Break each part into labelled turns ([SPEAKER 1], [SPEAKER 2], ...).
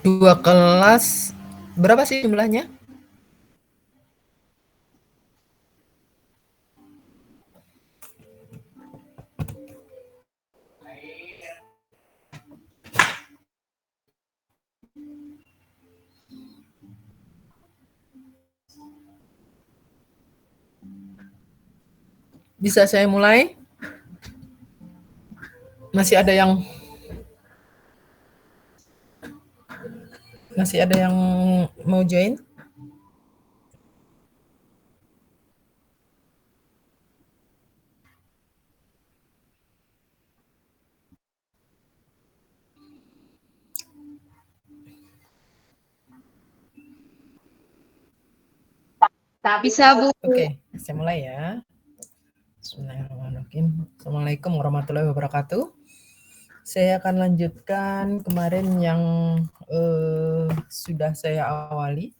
[SPEAKER 1] 2 kelas, berapa sih jumlahnya? Bisa saya mulai? Masih ada yang mau join?
[SPEAKER 2] Tak bisa, Bu.
[SPEAKER 1] Oke, saya mulai ya. Bismillahirrahmanirrahim. Assalamualaikum warahmatullahi wabarakatuh. Saya akan lanjutkan kemarin yang sudah saya awali.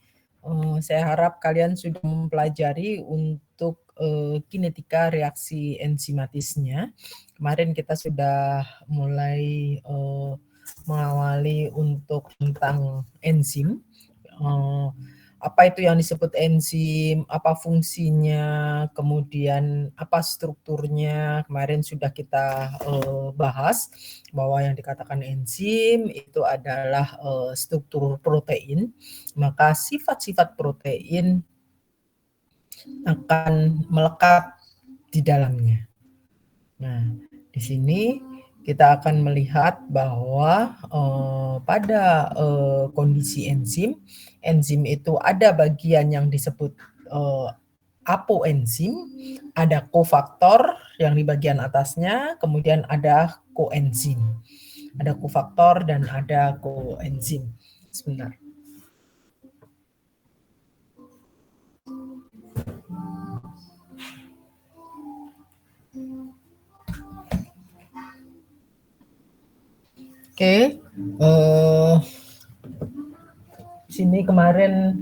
[SPEAKER 1] Saya harap kalian sudah mempelajari untuk kinetika reaksi enzimatisnya. Kemarin kita sudah mulai mengawali untuk tentang enzim. Apa itu yang disebut enzim, apa fungsinya, kemudian apa strukturnya. Kemarin sudah kita bahas bahwa yang dikatakan enzim itu adalah struktur protein, maka sifat-sifat protein akan melekat di dalamnya. Nah, di sini kita akan melihat bahwa pada kondisi enzim itu ada bagian yang disebut apoenzim, ada kofaktor yang di bagian atasnya, kemudian ada koenzim. Ada kofaktor dan ada koenzim. Sebentar. Oke, sini kemarin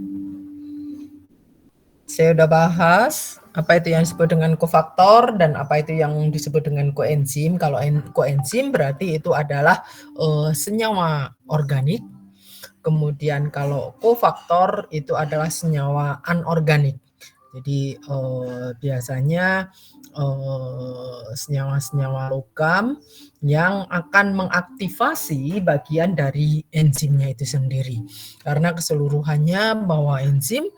[SPEAKER 1] saya udah bahas apa itu yang disebut dengan kofaktor dan apa itu yang disebut dengan koenzim. Kalau koenzim berarti itu adalah senyawa organik. Kemudian kalau kofaktor itu adalah senyawa anorganik. Jadi biasanya senyawa-senyawa logam yang akan mengaktifasi bagian dari enzimnya itu sendiri. Karena keseluruhannya bahwa enzim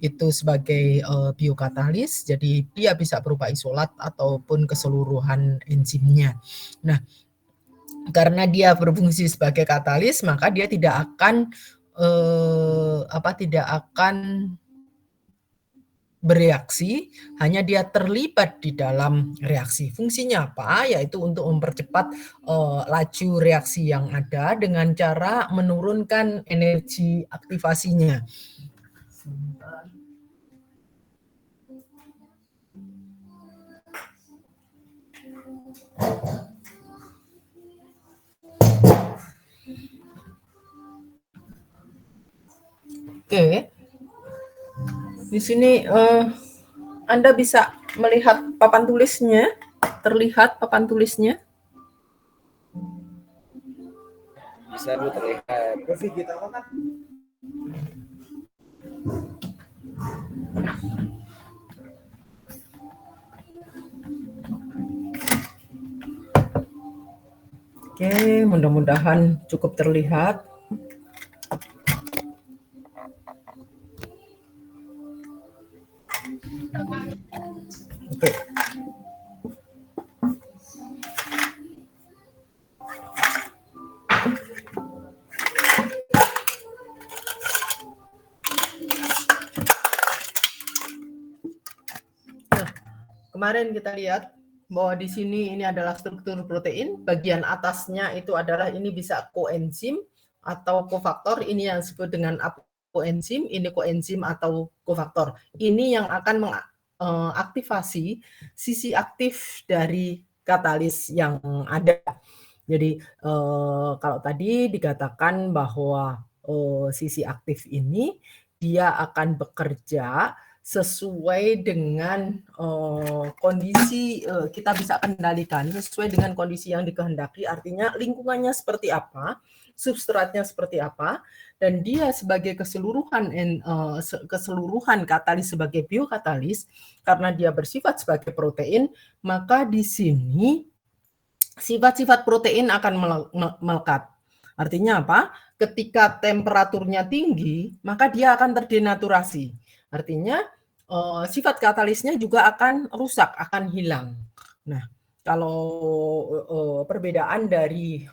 [SPEAKER 1] itu sebagai biokatalis, jadi dia bisa berupa isolat ataupun keseluruhan enzimnya. Nah, karena dia berfungsi sebagai katalis, maka dia tidak akan bereaksi, hanya dia terlibat di dalam reaksi. Fungsinya apa? Yaitu untuk mempercepat laju reaksi yang ada dengan cara menurunkan energi aktivasinya. Oke. Di sini Anda bisa melihat papan tulisnya, terlihat papan tulisnya.
[SPEAKER 3] Bisa Bu, terlihat.
[SPEAKER 1] Oke, mudah-mudahan cukup terlihat. Oke. Nah, kemarin kita lihat bahwa di sini ini adalah struktur protein, bagian atasnya itu adalah ini bisa koenzim atau kofaktor, ini yang disebut dengan apoenzim, ini koenzim atau kofaktor. Ini yang akan mengaktifasi sisi aktif dari katalis yang ada. Jadi kalau tadi dikatakan bahwa sisi aktif ini dia akan bekerja sesuai dengan kondisi kita bisa kendalikan sesuai dengan kondisi yang dikehendaki, artinya lingkungannya seperti apa, substratnya seperti apa, dan dia sebagai keseluruhan katalis sebagai biokatalis, karena dia bersifat sebagai protein, maka di sini sifat-sifat protein akan melekat. Artinya apa? Ketika temperaturnya tinggi, maka dia akan terdenaturasi. Artinya sifat katalisnya juga akan rusak, akan hilang. Nah, kalau perbedaan dari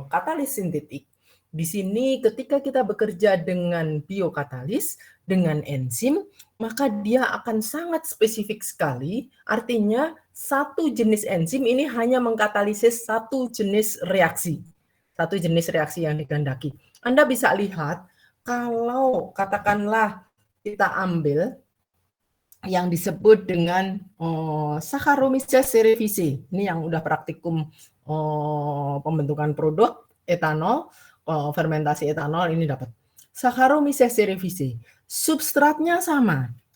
[SPEAKER 1] katalis sintetik, di sini ketika kita bekerja dengan biokatalis, dengan enzim, maka dia akan sangat spesifik sekali. Artinya satu jenis enzim ini hanya mengkatalisis satu jenis reaksi. Satu jenis reaksi yang dikehendaki. Anda bisa lihat, kalau katakanlah kita ambil yang disebut dengan Saccharomyces cerevisiae, ini yang udah praktikum pembentukan produk etanol, fermentasi etanol ini dapat. Saccharomyces cerevisiae, substratnya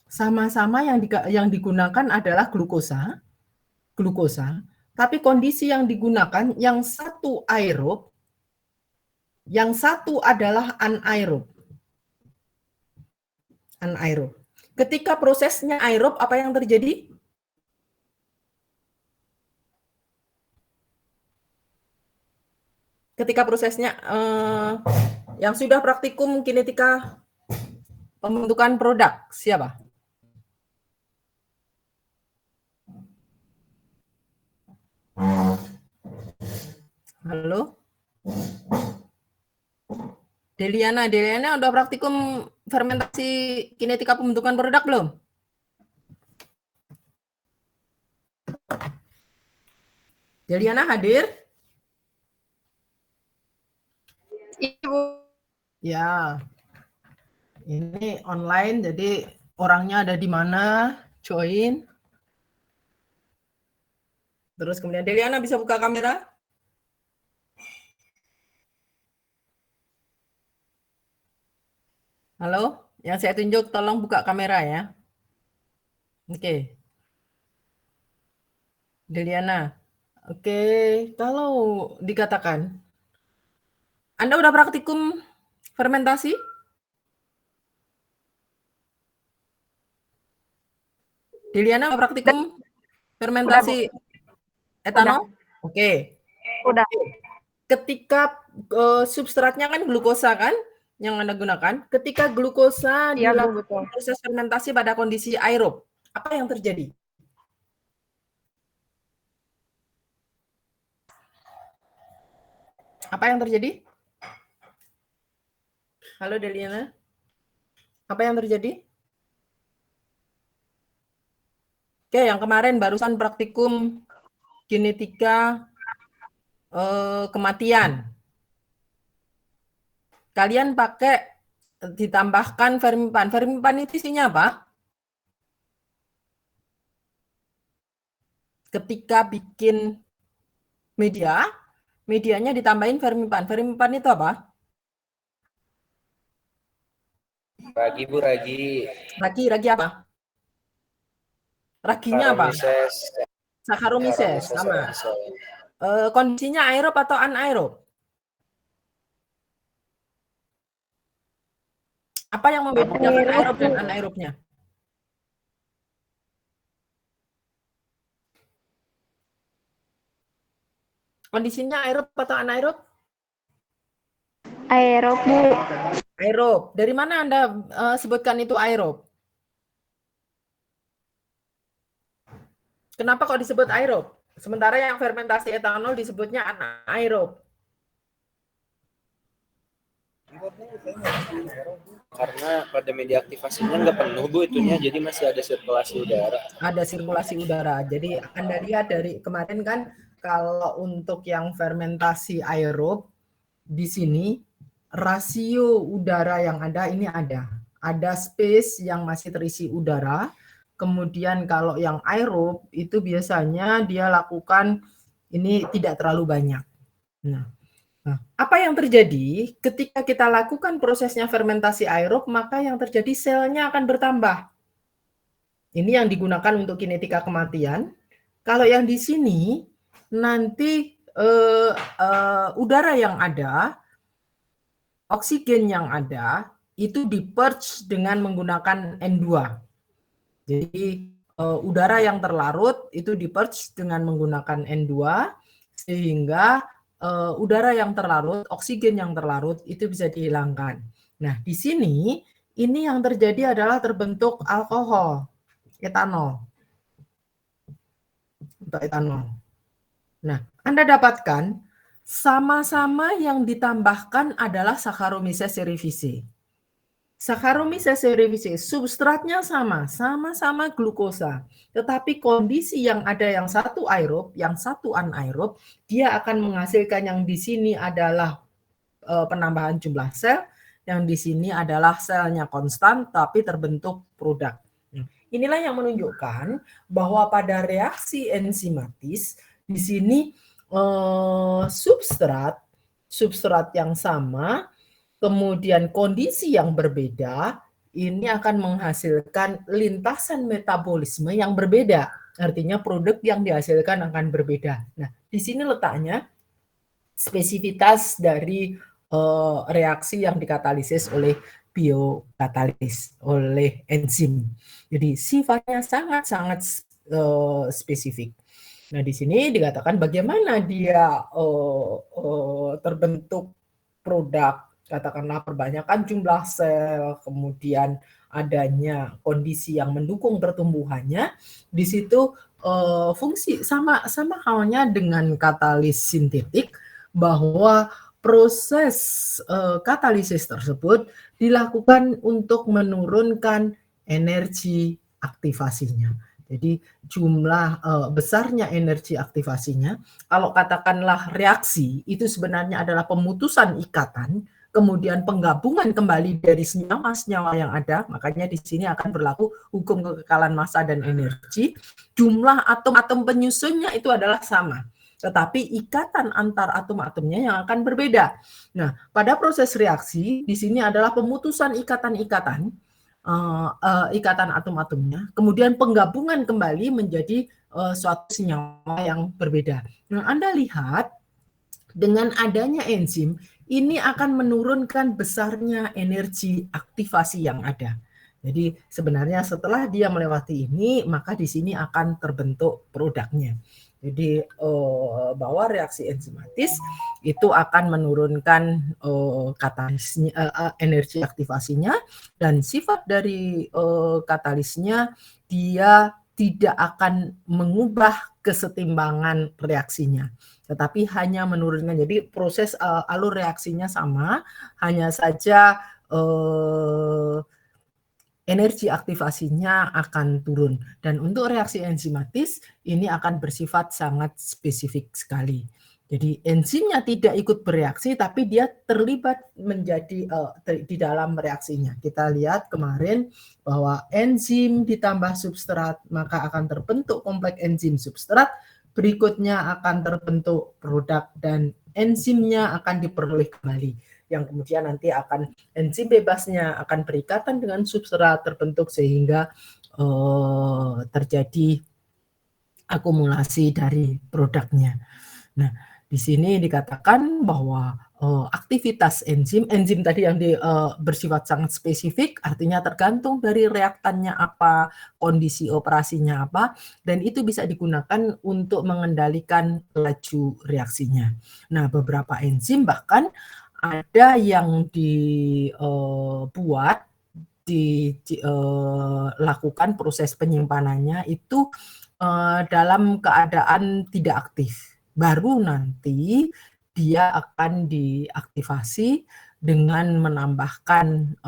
[SPEAKER 1] sama-sama yang digunakan adalah glukosa, tapi kondisi yang digunakan yang satu aerob, yang satu adalah anaerob. Ketika prosesnya aerob, apa yang terjadi? Ketika prosesnya yang sudah praktikum kinetika pembentukan produk, siapa? Halo? Deliana udah praktikum fermentasi kinetika pembentukan produk belum? Deliana hadir?
[SPEAKER 2] Ibu.
[SPEAKER 1] Ya. Ini online, jadi orangnya ada di mana? Join. Terus kemudian Deliana bisa buka kamera? Halo, yang saya tunjuk tolong buka kamera ya. Oke. Deliana. Oke, kalau dikatakan Anda udah praktikum fermentasi? Deliana praktikum fermentasi etanol? Oke.
[SPEAKER 2] Udah.
[SPEAKER 1] Ketika substratnya kan glukosa kan yang Anda gunakan, ketika glukosa
[SPEAKER 2] Iya, Bu,
[SPEAKER 1] dilakukan
[SPEAKER 2] betul.
[SPEAKER 1] proses fermentasi pada kondisi aerob, apa yang terjadi? Apa yang terjadi? Halo Deliana. Apa yang terjadi? Oke, yang kemarin barusan praktikum kinetika kematian. Kalian pakai ditambahkan fermipan. Fermipan itu isinya apa? Ketika bikin medianya ditambahin fermipan. Fermipan itu apa?
[SPEAKER 3] Ragi, Bu, ragi.
[SPEAKER 1] Ragi apa? Raginya apa? Saccharomyces, sama. Kondisinya aerob atau anaerob? Apa yang membedakan aerob dan anaerobnya? Kondisinya aerob atau anaerob?
[SPEAKER 2] Aerob, Bu.
[SPEAKER 1] Aerob. Dari mana Anda sebutkan itu aerob? Kenapa kok disebut aerob? Sementara yang fermentasi etanol disebutnya anaerob.
[SPEAKER 3] Karena pada media aktivasinya nggak penuh, Bu, itunya, jadi masih ada sirkulasi udara.
[SPEAKER 1] Ada sirkulasi udara. Jadi Anda lihat dari kemarin kan, kalau untuk yang fermentasi aerob, di sini rasio udara yang ada ini ada. Ada space yang masih terisi udara. Kemudian kalau yang aerob itu biasanya dia lakukan ini tidak terlalu banyak. Nah, apa yang terjadi ketika kita lakukan prosesnya fermentasi aerob, maka yang terjadi selnya akan bertambah. Ini yang digunakan untuk kinetika kematian. Kalau yang di sini nanti udara yang ada, oksigen yang ada itu di-purge dengan menggunakan N2. Jadi udara yang terlarut itu di-purge dengan menggunakan N2 sehingga udara yang terlarut, oksigen yang terlarut itu bisa dihilangkan. Nah, di sini ini yang terjadi adalah terbentuk alkohol, etanol. Untuk etanol. Nah, Anda dapatkan sama-sama yang ditambahkan adalah Saccharomyces cerevisiae. Saccharomyces cerevisiae substratnya sama-sama glukosa. Tetapi kondisi yang ada yang satu aerob, yang satu anaerob, dia akan menghasilkan yang di sini adalah penambahan jumlah sel, yang di sini adalah selnya konstan tapi terbentuk produk. Inilah yang menunjukkan bahwa pada reaksi enzimatis di sini substrat yang sama, kemudian kondisi yang berbeda, ini akan menghasilkan lintasan metabolisme yang berbeda. Artinya produk yang dihasilkan akan berbeda. Nah, di sini letaknya spesifitas dari reaksi yang dikatalisis oleh biokatalis, oleh enzim. Jadi sifatnya sangat-sangat spesifik. Nah, di sini dikatakan bagaimana dia terbentuk produk, katakanlah perbanyakan jumlah sel, kemudian adanya kondisi yang mendukung pertumbuhannya. Di situ fungsi sama halnya dengan katalis sintetik, bahwa proses katalisis tersebut dilakukan untuk menurunkan energi aktivasinya. Jadi jumlah besarnya energi aktivasinya, kalau katakanlah reaksi itu sebenarnya adalah pemutusan ikatan, kemudian penggabungan kembali dari senyawa-senyawa yang ada, makanya di sini akan berlaku hukum kekekalan massa dan energi. Jumlah atom-atom penyusunnya itu adalah sama, tetapi ikatan antar atom-atomnya yang akan berbeda. Nah, pada proses reaksi di sini adalah pemutusan ikatan-ikatan, ikatan atom-atomnya, kemudian penggabungan kembali menjadi suatu senyawa yang berbeda. Nah, Anda lihat dengan adanya enzim ini akan menurunkan besarnya energi aktivasi yang ada. Jadi sebenarnya setelah dia melewati ini, maka di sini akan terbentuk produknya. Jadi bahwa reaksi enzimatis itu akan menurunkan katalisnya, energi aktivasinya, dan sifat dari katalisnya dia tidak akan mengubah kesetimbangan reaksinya, tetapi hanya menurunkan. Jadi proses alur reaksinya sama, hanya saja energi aktivasinya akan turun. Dan untuk reaksi enzimatis ini akan bersifat sangat spesifik sekali. Jadi enzimnya tidak ikut bereaksi, tapi dia terlibat menjadi di dalam reaksinya. Kita lihat kemarin bahwa enzim ditambah substrat, maka akan terbentuk kompleks enzim substrat. Berikutnya akan terbentuk produk dan enzimnya akan diperoleh kembali, yang kemudian nanti akan enzim bebasnya akan berikatan dengan substrat terbentuk sehingga terjadi akumulasi dari produknya. Nah, di sini dikatakan bahwa aktivitas enzim tadi yang bersifat sangat spesifik, artinya tergantung dari reaktannya apa, kondisi operasinya apa, dan itu bisa digunakan untuk mengendalikan laju reaksinya. Nah, beberapa enzim bahkan ada yang dibuat, dilakukan proses penyimpanannya itu dalam keadaan tidak aktif. Baru nanti dia akan diaktifasi dengan menambahkan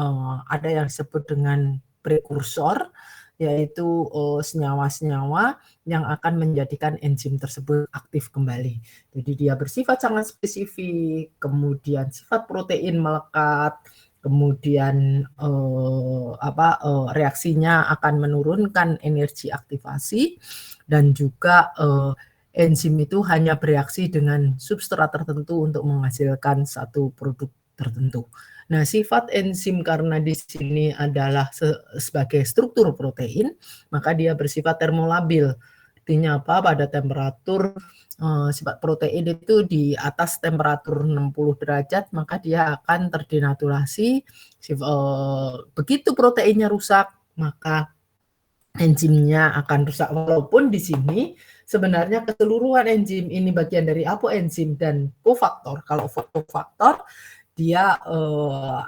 [SPEAKER 1] ada yang disebut dengan prekursor, yaitu senyawa-senyawa yang akan menjadikan enzim tersebut aktif kembali. Jadi dia bersifat sangat spesifik, kemudian sifat protein melekat, kemudian reaksinya akan menurunkan energi aktivasi, dan juga enzim itu hanya bereaksi dengan substrat tertentu untuk menghasilkan satu produk tertentu. Nah, sifat enzim karena di sini adalah sebagai struktur protein, maka dia bersifat termolabil. Artinya apa? Pada temperatur sifat protein itu di atas temperatur 60 derajat, maka dia akan terdenaturasi. Begitu proteinnya rusak, maka enzimnya akan rusak. Walaupun di sini sebenarnya keseluruhan enzim ini bagian dari apoenzim dan kofaktor. Kalau kofaktor dia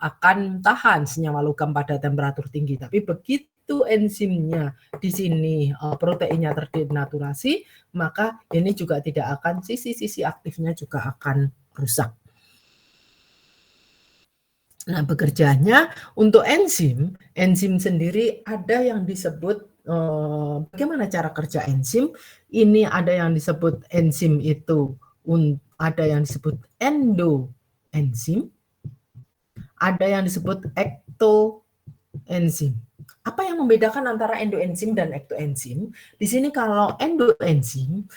[SPEAKER 1] akan tahan senyawa logam pada temperatur tinggi. Tapi begitu enzimnya di sini proteinnya terdenaturasi, maka ini juga tidak akan, sisi-sisi aktifnya juga akan rusak. Nah, bekerjanya untuk enzim sendiri ada yang disebut bagaimana cara kerja enzim. Ini ada yang disebut enzim itu, ada yang disebut endoenzim, ada yang disebut ektoenzim. Apa yang membedakan antara endoenzim dan ektoenzim? Di sini kalau endoenzim,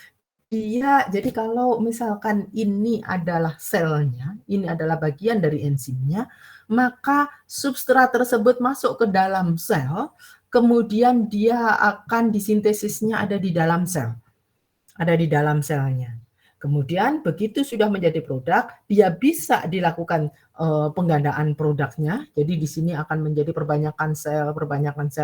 [SPEAKER 1] jadi kalau misalkan ini adalah selnya, ini adalah bagian dari enzimnya, maka substrat tersebut masuk ke dalam sel, kemudian dia akan disintesisnya ada di dalam sel, ada di dalam selnya. Kemudian begitu sudah menjadi produk, dia bisa dilakukan penggandaan produknya. Jadi di sini akan menjadi perbanyakan sel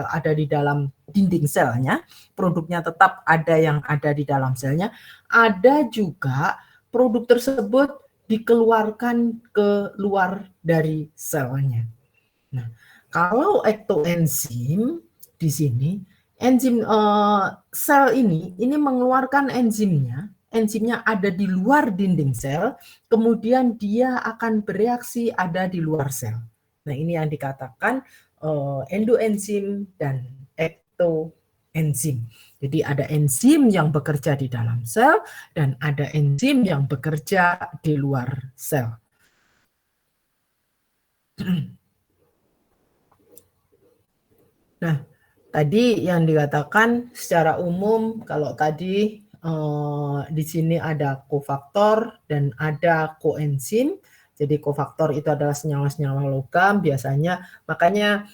[SPEAKER 1] ada di dalam dinding selnya. Produknya tetap ada yang ada di dalam selnya. Ada juga produk tersebut dikeluarkan ke luar dari selnya. Nah, kalau ektoenzim di sini, enzim sel ini mengeluarkan enzimnya ada di luar dinding sel, kemudian dia akan bereaksi ada di luar sel. Nah, ini yang dikatakan endoenzim dan ektoenzim. Jadi ada enzim yang bekerja di dalam sel dan ada enzim yang bekerja di luar sel. Nah, tadi yang dikatakan secara umum, kalau tadi di sini ada kofaktor dan ada koenzim. Jadi kofaktor itu adalah senyawa-senyawa logam biasanya. Makanya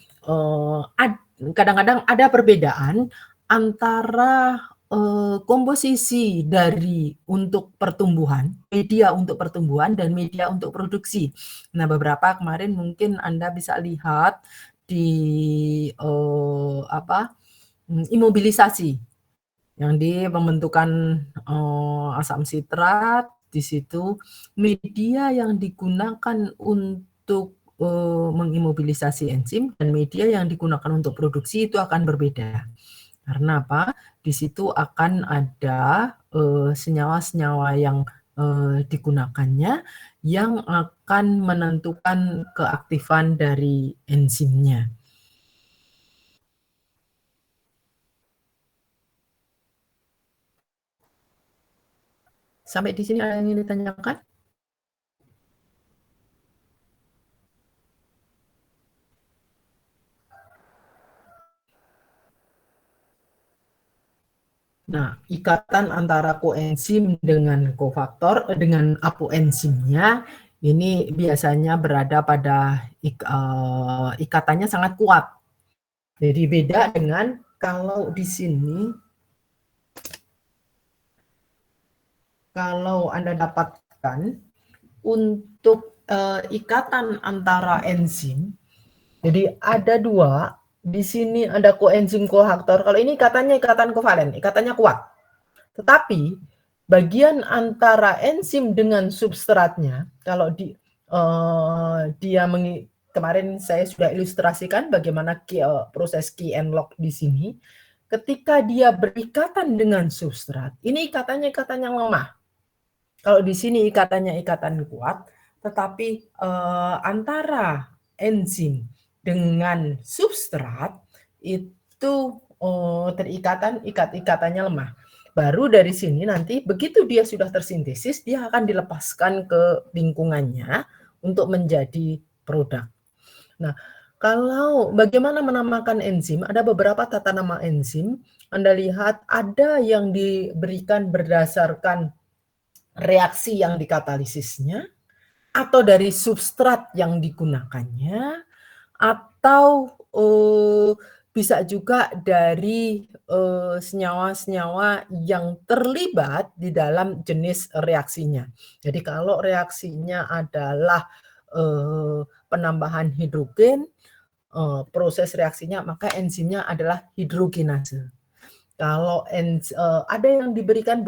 [SPEAKER 1] kadang-kadang ada perbedaan antara komposisi dari untuk pertumbuhan, media untuk pertumbuhan dan media untuk produksi. Nah, beberapa kemarin mungkin Anda bisa lihat di imobilisasi yang di pembentukan asam sitrat. Di situ media yang digunakan untuk mengimobilisasi enzim dan media yang digunakan untuk produksi itu akan berbeda. Karena apa? Di situ akan ada senyawa-senyawa yang digunakannya yang akan menentukan keaktifan dari enzimnya. Sampai di sini ada yang ingin ditanyakan? Nah, ikatan antara koenzim dengan kofaktor, dengan apoenzimnya, ini biasanya berada pada ikatannya sangat kuat. Jadi beda dengan kalau di sini, kalau Anda dapatkan untuk ikatan antara enzim, jadi ada dua. Di sini ada koenzim kofaktor. Kalau ini ikatannya ikatan kovalen, ikatannya kuat. Tetapi bagian antara enzim dengan substratnya, kalau kemarin saya sudah ilustrasikan bagaimana proses key and lock di sini. Ketika dia berikatan dengan substrat, ini ikatannya ikatan yang lemah. Kalau di sini ikatannya ikatan kuat, tetapi antara enzim dengan substrat itu ikatannya lemah. Baru dari sini nanti begitu dia sudah tersintesis, dia akan dilepaskan ke lingkungannya untuk menjadi produk. Nah, kalau bagaimana menamakan enzim, ada beberapa tata nama enzim. Anda lihat ada yang diberikan berdasarkan reaksi yang dikatalisisnya, atau dari substrat yang digunakannya, atau bisa juga dari senyawa-senyawa yang terlibat di dalam jenis reaksinya. Jadi kalau reaksinya adalah penambahan hidrogen, proses reaksinya maka enzimnya adalah hidrogenase. Kalau ada yang diberikan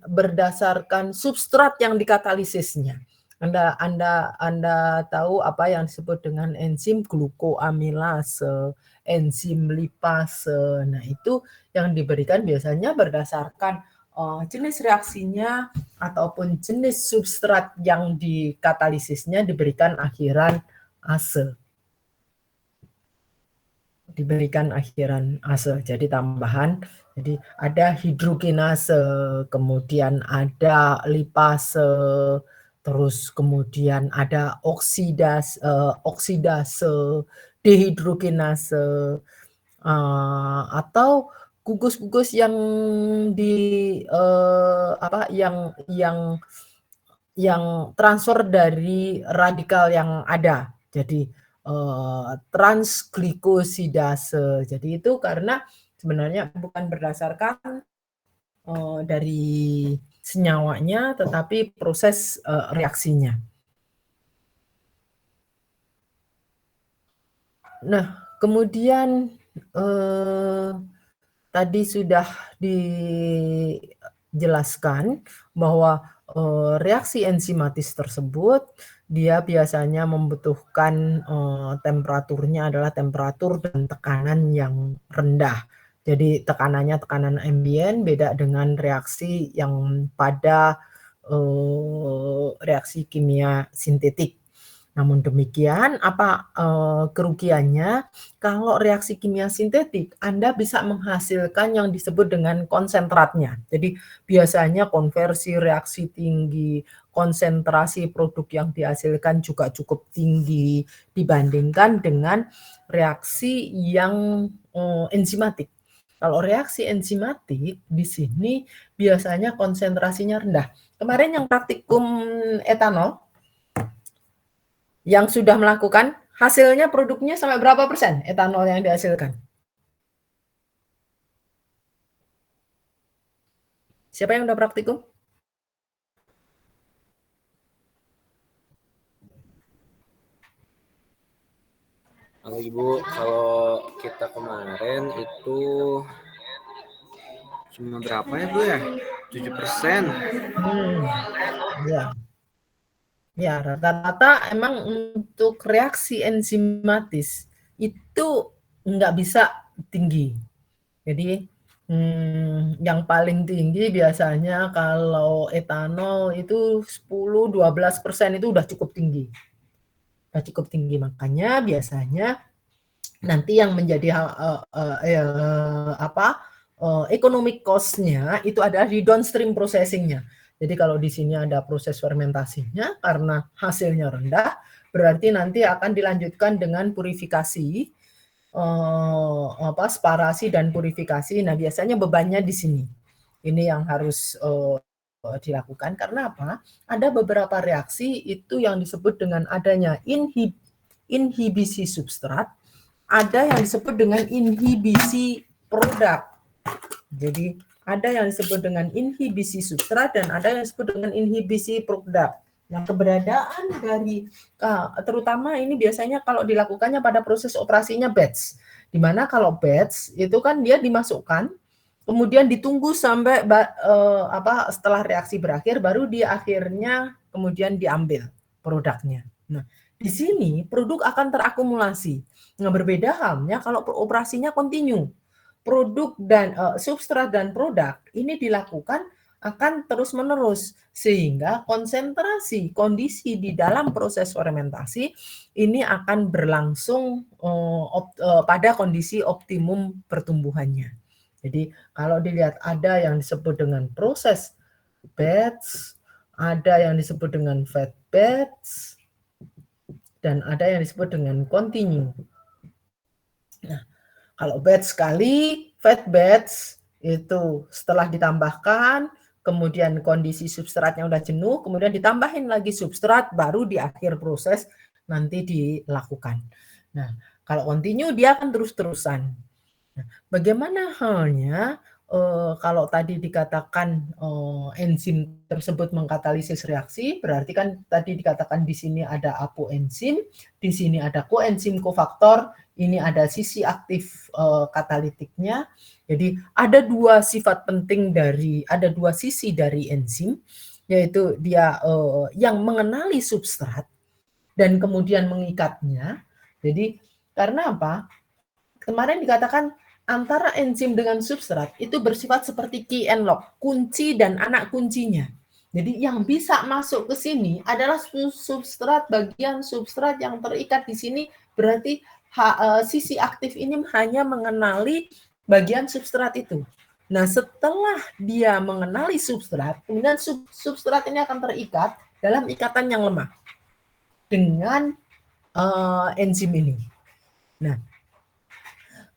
[SPEAKER 1] berdasarkan substrat yang dikatalisisnya. Anda tahu apa yang disebut dengan enzim glukoamilase, enzim lipase. Nah, itu yang diberikan biasanya berdasarkan jenis reaksinya ataupun jenis substrat yang dikatalisisnya diberikan akhiran ase. Jadi tambahan, jadi ada hidrogenase, kemudian ada lipase, terus kemudian ada oksidase, dehidrogenase, atau gugus-gugus yang yang transfer dari radikal yang ada. Jadi transglikosidase. Jadi itu karena sebenarnya bukan berdasarkan dari senyawanya, tetapi proses reaksinya. Nah, kemudian tadi sudah dijelaskan bahwa reaksi enzimatis tersebut dia biasanya membutuhkan temperaturnya adalah temperatur dan tekanan yang rendah. Jadi tekanannya tekanan ambien, beda dengan reaksi yang pada reaksi kimia sintetik. Namun demikian, apa kerugiannya? Kalau reaksi kimia sintetik, Anda bisa menghasilkan yang disebut dengan konsentratnya. Jadi biasanya konversi reaksi tinggi, konsentrasi produk yang dihasilkan juga cukup tinggi dibandingkan dengan reaksi yang enzimatik. Kalau reaksi enzimatik di sini biasanya konsentrasinya rendah. Kemarin yang praktikum etanol, yang sudah melakukan, hasilnya produknya sampai berapa persen etanol yang dihasilkan? Siapa yang udah praktikum?
[SPEAKER 3] Kalau Ibu, kalau kita kemarin itu cuma berapa ya Bu ya? 7%.
[SPEAKER 1] Ya. Ya, rata-rata emang untuk reaksi enzimatis itu nggak bisa tinggi. Jadi yang paling tinggi biasanya kalau etanol itu 10-12% itu udah cukup tinggi. Udah cukup tinggi, makanya biasanya nanti yang menjadi economic cost-nya itu adalah di downstream processing-nya. Jadi kalau di sini ada proses fermentasinya, karena hasilnya rendah, berarti nanti akan dilanjutkan dengan purifikasi, sparasi dan purifikasi. Nah, biasanya bebannya di sini. Ini yang harus dilakukan. Karena apa? Ada beberapa reaksi itu yang disebut dengan adanya inhibisi substrat, ada yang disebut dengan inhibisi produk. Jadi ada yang disebut dengan inhibisi substrat dan ada yang disebut dengan inhibisi produk. Nah, keberadaan dari terutama ini biasanya kalau dilakukannya pada proses operasinya batch. Di mana kalau batch itu kan dia dimasukkan, kemudian ditunggu sampai setelah reaksi berakhir, baru dia akhirnya kemudian diambil produknya. Nah, di sini produk akan terakumulasi. Nah, berbeda halnya kalau operasinya kontinu. Produk dan substrat dan produk ini dilakukan akan terus-menerus sehingga konsentrasi kondisi di dalam proses fermentasi ini akan berlangsung pada kondisi optimum pertumbuhannya. Jadi kalau dilihat ada yang disebut dengan proses batch, ada yang disebut dengan fed batch, dan ada yang disebut dengan continue. Nah, kalau batch sekali, fed batch itu setelah ditambahkan, kemudian kondisi substratnya udah jenuh, kemudian ditambahin lagi substrat, baru di akhir proses nanti dilakukan. Nah, kalau continue dia akan terus-terusan. Nah, bagaimana halnya kalau tadi dikatakan enzim tersebut mengkatalisis reaksi, berarti kan tadi dikatakan di sini ada apoenzim, di sini ada koenzim kofaktor, ini ada sisi aktif katalitiknya. Jadi ada dua sifat penting ada dua sisi dari enzim, yaitu dia yang mengenali substrat dan kemudian mengikatnya. Jadi karena apa? Kemarin dikatakan antara enzim dengan substrat itu bersifat seperti key and lock, kunci dan anak kuncinya. Jadi yang bisa masuk ke sini adalah substrat, bagian substrat yang terikat di sini, berarti sisi aktif ini hanya mengenali bagian substrat itu. Nah, setelah dia mengenali substrat, kemudian substrat ini akan terikat dalam ikatan yang lemah dengan enzim ini. Nah,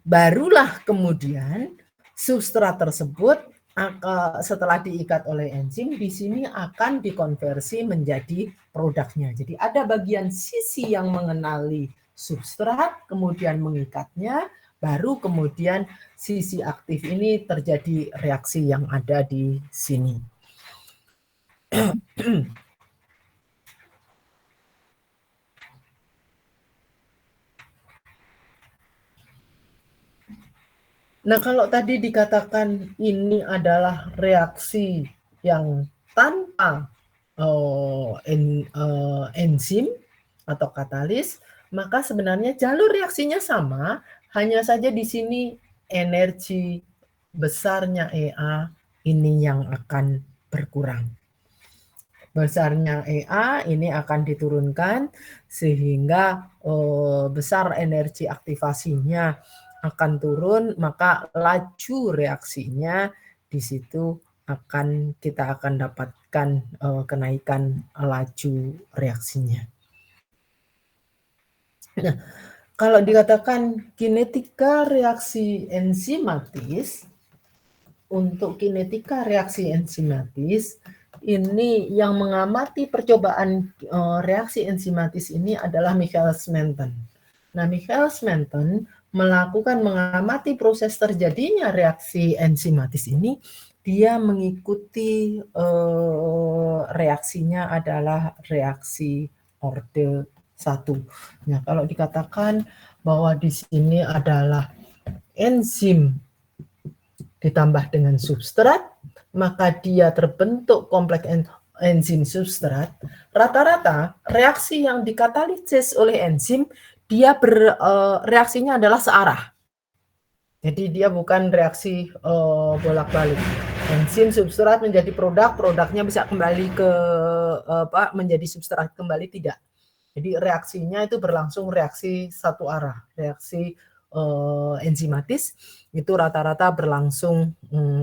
[SPEAKER 1] barulah kemudian substrat tersebut setelah diikat oleh enzim di sini akan dikonversi menjadi produknya. Jadi ada bagian sisi yang mengenali substrat, kemudian mengikatnya, baru kemudian sisi aktif ini terjadi reaksi yang ada di sini. Nah, kalau tadi dikatakan ini adalah reaksi yang tanpa enzim atau katalis, maka sebenarnya jalur reaksinya sama, hanya saja di sini energi besarnya EA ini yang akan berkurang. Besarnya EA ini akan diturunkan sehingga besar energi aktivasinya akan turun, maka laju reaksinya di situ kita akan dapatkan kenaikan laju reaksinya. Nah, kalau dikatakan kinetika reaksi enzimatis, untuk kinetika reaksi enzimatis ini yang mengamati percobaan reaksi enzimatis ini adalah Michaelis-Menten. Nah, Michaelis-Menten mengamati proses terjadinya reaksi enzimatis ini, dia mengikuti reaksinya adalah reaksi orde 1. Nah, kalau dikatakan bahwa di sini adalah enzim ditambah dengan substrat, maka dia terbentuk kompleks enzim substrat. Rata-rata reaksi yang dikatalisis oleh enzim dia reaksinya adalah searah. Jadi dia bukan reaksi bolak-balik. Enzim substrat menjadi produk, produknya bisa kembali ke menjadi substrat kembali, tidak. Jadi reaksinya itu berlangsung reaksi satu arah, reaksi enzimatis itu rata-rata berlangsung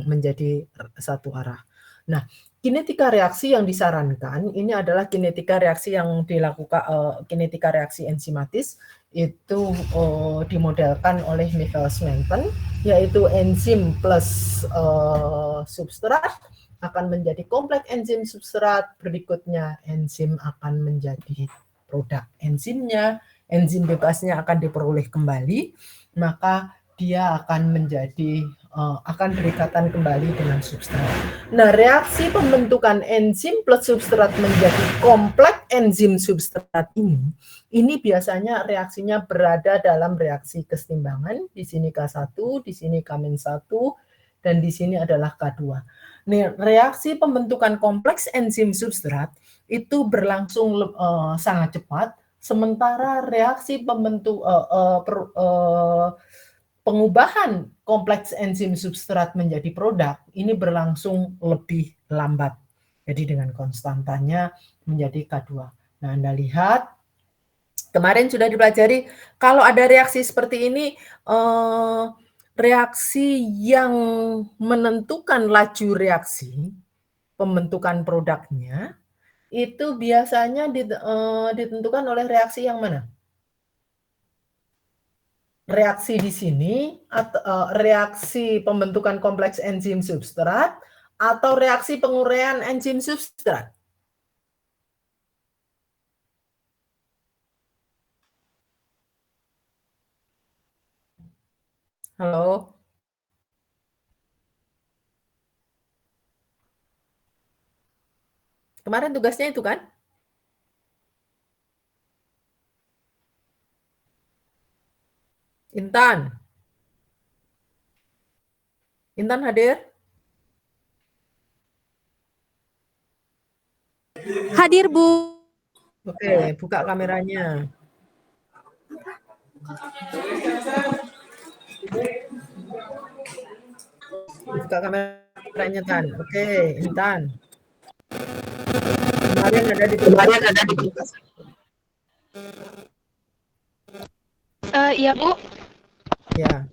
[SPEAKER 1] menjadi satu arah. Nah, kinetika reaksi yang disarankan ini adalah kinetika reaksi yang dilakukan kinetika reaksi enzimatis itu dimodelkan oleh Michaelis-Menten, yaitu enzim plus substrat akan menjadi kompleks enzim substrat, berikutnya enzim akan menjadi produk enzimnya, enzim bebasnya akan diperoleh kembali, maka dia akan menjadi akan berikatan kembali dengan substrat. Nah, reaksi pembentukan enzim plus substrat menjadi kompleks enzim substrat ini biasanya reaksinya berada dalam reaksi kesetimbangan. Di sini K1, di sini K-1, dan di sini adalah K2. Nih, reaksi pembentukan kompleks enzim substrat itu berlangsung sangat cepat, sementara reaksi pengubahan kompleks enzim substrat menjadi produk ini berlangsung lebih lambat. Jadi dengan konstantanya menjadi K2. Nah, Anda lihat kemarin sudah dipelajari kalau ada reaksi seperti ini, reaksi yang menentukan laju reaksi pembentukan produknya itu biasanya ditentukan oleh reaksi yang mana? Reaksi di sini atau reaksi pembentukan kompleks enzim substrat atau reaksi penguraian enzim substrat? Halo? Kemarin tugasnya itu kan? Intan? Intan hadir?
[SPEAKER 2] Hadir, Bu.
[SPEAKER 1] Oke, buka kameranya. Buka kameranya, Tan. Oke, Intan. Kemarin ada di
[SPEAKER 2] Iya, Bu.
[SPEAKER 1] Ya.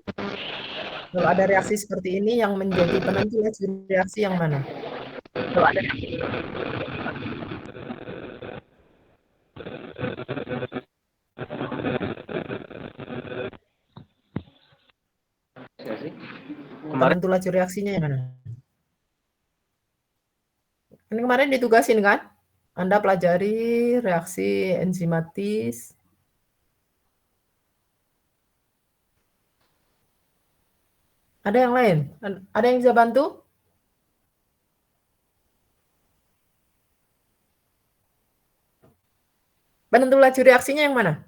[SPEAKER 1] Kalau ada reaksi seperti ini yang menjadi penentu reaksi yang mana?
[SPEAKER 2] Kalau ada
[SPEAKER 3] Kemarin
[SPEAKER 1] Penentu laju reaksinya yang mana? Ini kemarin ditugasin kan? Anda pelajari reaksi enzimatis. Ada yang lain? Ada yang bisa bantu? Penentu laju reaksinya yang mana?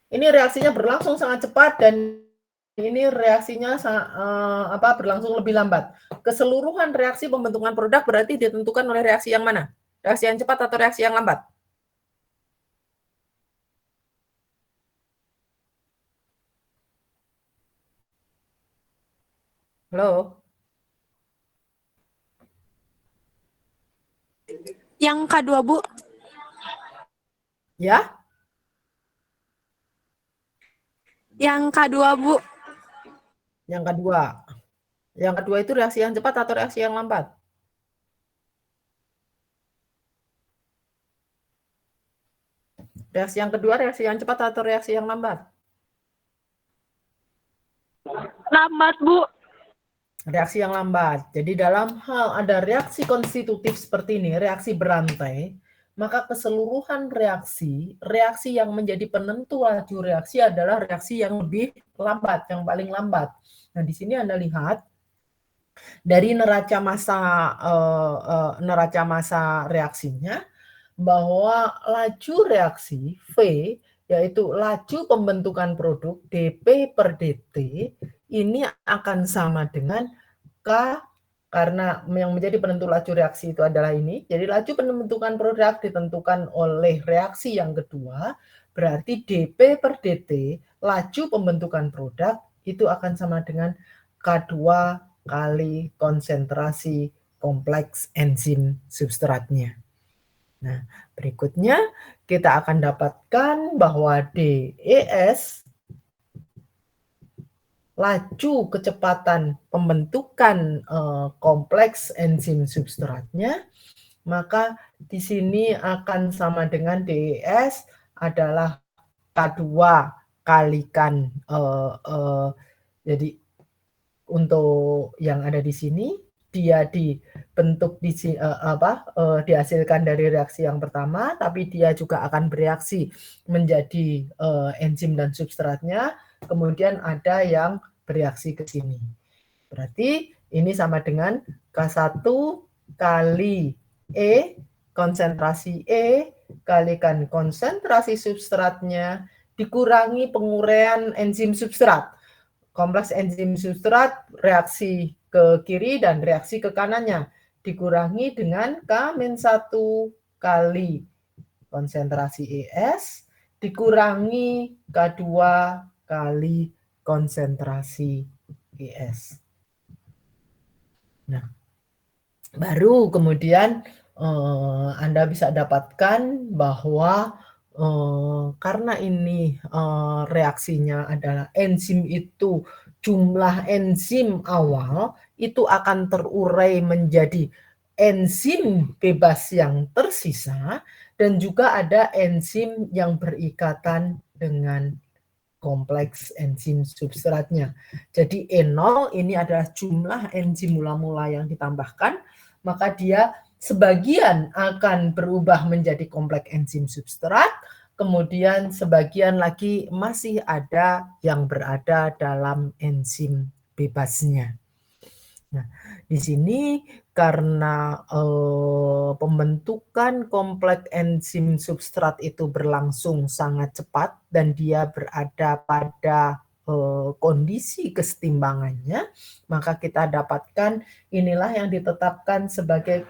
[SPEAKER 1] Ini reaksinya berlangsung sangat cepat dan ini reaksinya berlangsung lebih lambat. Keseluruhan reaksi pembentukan produk berarti ditentukan oleh reaksi yang mana? Reaksi yang cepat atau reaksi yang lambat? Halo?
[SPEAKER 2] yang K2, Bu.
[SPEAKER 1] Ya?
[SPEAKER 2] Yang K2, Bu.
[SPEAKER 1] Yang kedua. Yang kedua itu reaksi yang cepat atau reaksi yang lambat? Reaksi yang kedua, reaksi yang cepat atau reaksi yang lambat?
[SPEAKER 2] Lambat, Bu.
[SPEAKER 1] Reaksi yang lambat. Jadi dalam hal ada reaksi konstitutif seperti ini, reaksi berantai, maka keseluruhan reaksi yang menjadi penentu laju reaksi adalah reaksi yang lebih lambat, yang paling lambat. Nah, di sini Anda lihat dari neraca massa reaksinya bahwa laju reaksi V yaitu laju pembentukan produk dP per dt ini akan sama dengan K karena yang menjadi penentu laju reaksi itu adalah ini. Jadi laju pembentukan produk ditentukan oleh reaksi yang kedua, berarti dP per dt laju pembentukan produk itu akan sama dengan K2 kali konsentrasi kompleks enzim substratnya. Nah, berikutnya kita akan dapatkan bahwa DES laju kecepatan pembentukan kompleks enzim substratnya, maka di sini akan sama dengan DES adalah K2 kalikan jadi untuk yang ada di sini dia dibentuk dihasilkan dari reaksi yang pertama, tapi dia juga akan bereaksi menjadi enzim dan substratnya, kemudian ada yang bereaksi ke sini. Berarti ini sama dengan K1 kali E, konsentrasi E kalikan konsentrasi substratnya dikurangi penguraian enzim substrat. Kompleks enzim substrat reaksi ke kiri dan reaksi ke kanannya dikurangi dengan K-1 kali konsentrasi ES dikurangi K2 kali konsentrasi ES. Nah, baru kemudian Anda bisa dapatkan bahwa karena ini reaksinya adalah enzim itu jumlah enzim awal itu akan terurai menjadi enzim bebas yang tersisa dan juga ada enzim yang berikatan dengan kompleks enzim substratnya. Jadi E0 ini adalah jumlah enzim mula-mula yang ditambahkan, maka dia sebagian akan berubah menjadi kompleks enzim substrat, kemudian sebagian lagi masih ada yang berada dalam enzim bebasnya. Nah, di sini karena pembentukan kompleks enzim substrat itu berlangsung sangat cepat dan dia berada pada kondisi kesetimbangannya, maka kita dapatkan inilah yang ditetapkan sebagai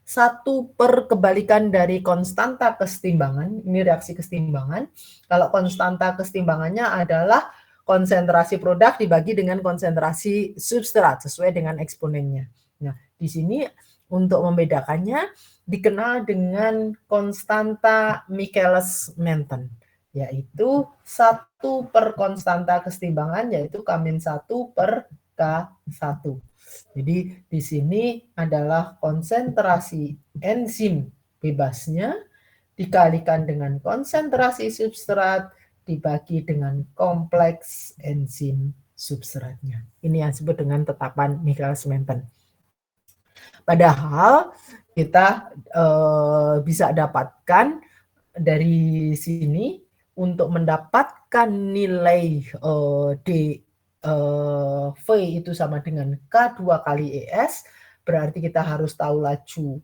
[SPEAKER 1] satu per kebalikan dari konstanta kesetimbangan. Ini reaksi kesetimbangan. Kalau konstanta kesetimbangannya adalah konsentrasi produk dibagi dengan konsentrasi substrat sesuai dengan eksponennya. Nah, di sini untuk membedakannya dikenal dengan konstanta Michaelis-Menten, yaitu 1 per konstanta kesetimbangan, yaitu K-1 per K1. Jadi di sini adalah konsentrasi enzim bebasnya dikalikan dengan konsentrasi substrat dibagi dengan kompleks enzim substratnya. Ini yang disebut dengan tetapan Michaelis-Menten. Padahal kita bisa dapatkan dari sini untuk mendapatkan nilai V itu sama dengan K2 kali ES, berarti kita harus tahu laju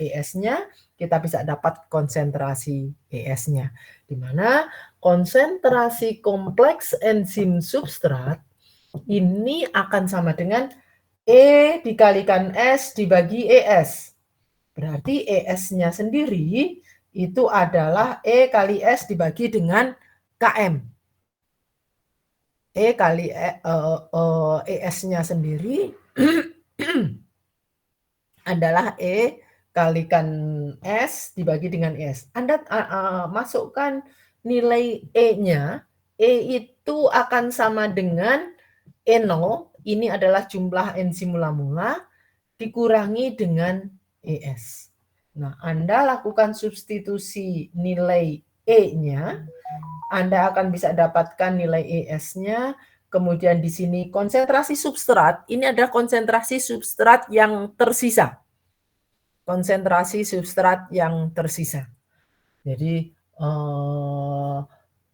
[SPEAKER 1] ES-nya, kita bisa dapat konsentrasi ES-nya. Di mana konsentrasi kompleks enzim substrat ini akan sama dengan E dikalikan S dibagi ES. Berarti ES-nya sendiri itu adalah E kali S dibagi dengan KM. E kali ES-nya sendiri adalah E kalikan S dibagi dengan S. Anda masukkan nilai E-nya, E itu akan sama dengan E0, ini adalah jumlah enzim mula-mula, dikurangi dengan ES. Nah, Anda lakukan substitusi nilai E-nya, Anda akan bisa dapatkan nilai ES-nya, kemudian di sini konsentrasi substrat, ini adalah konsentrasi substrat yang tersisa. Konsentrasi substrat yang tersisa. Jadi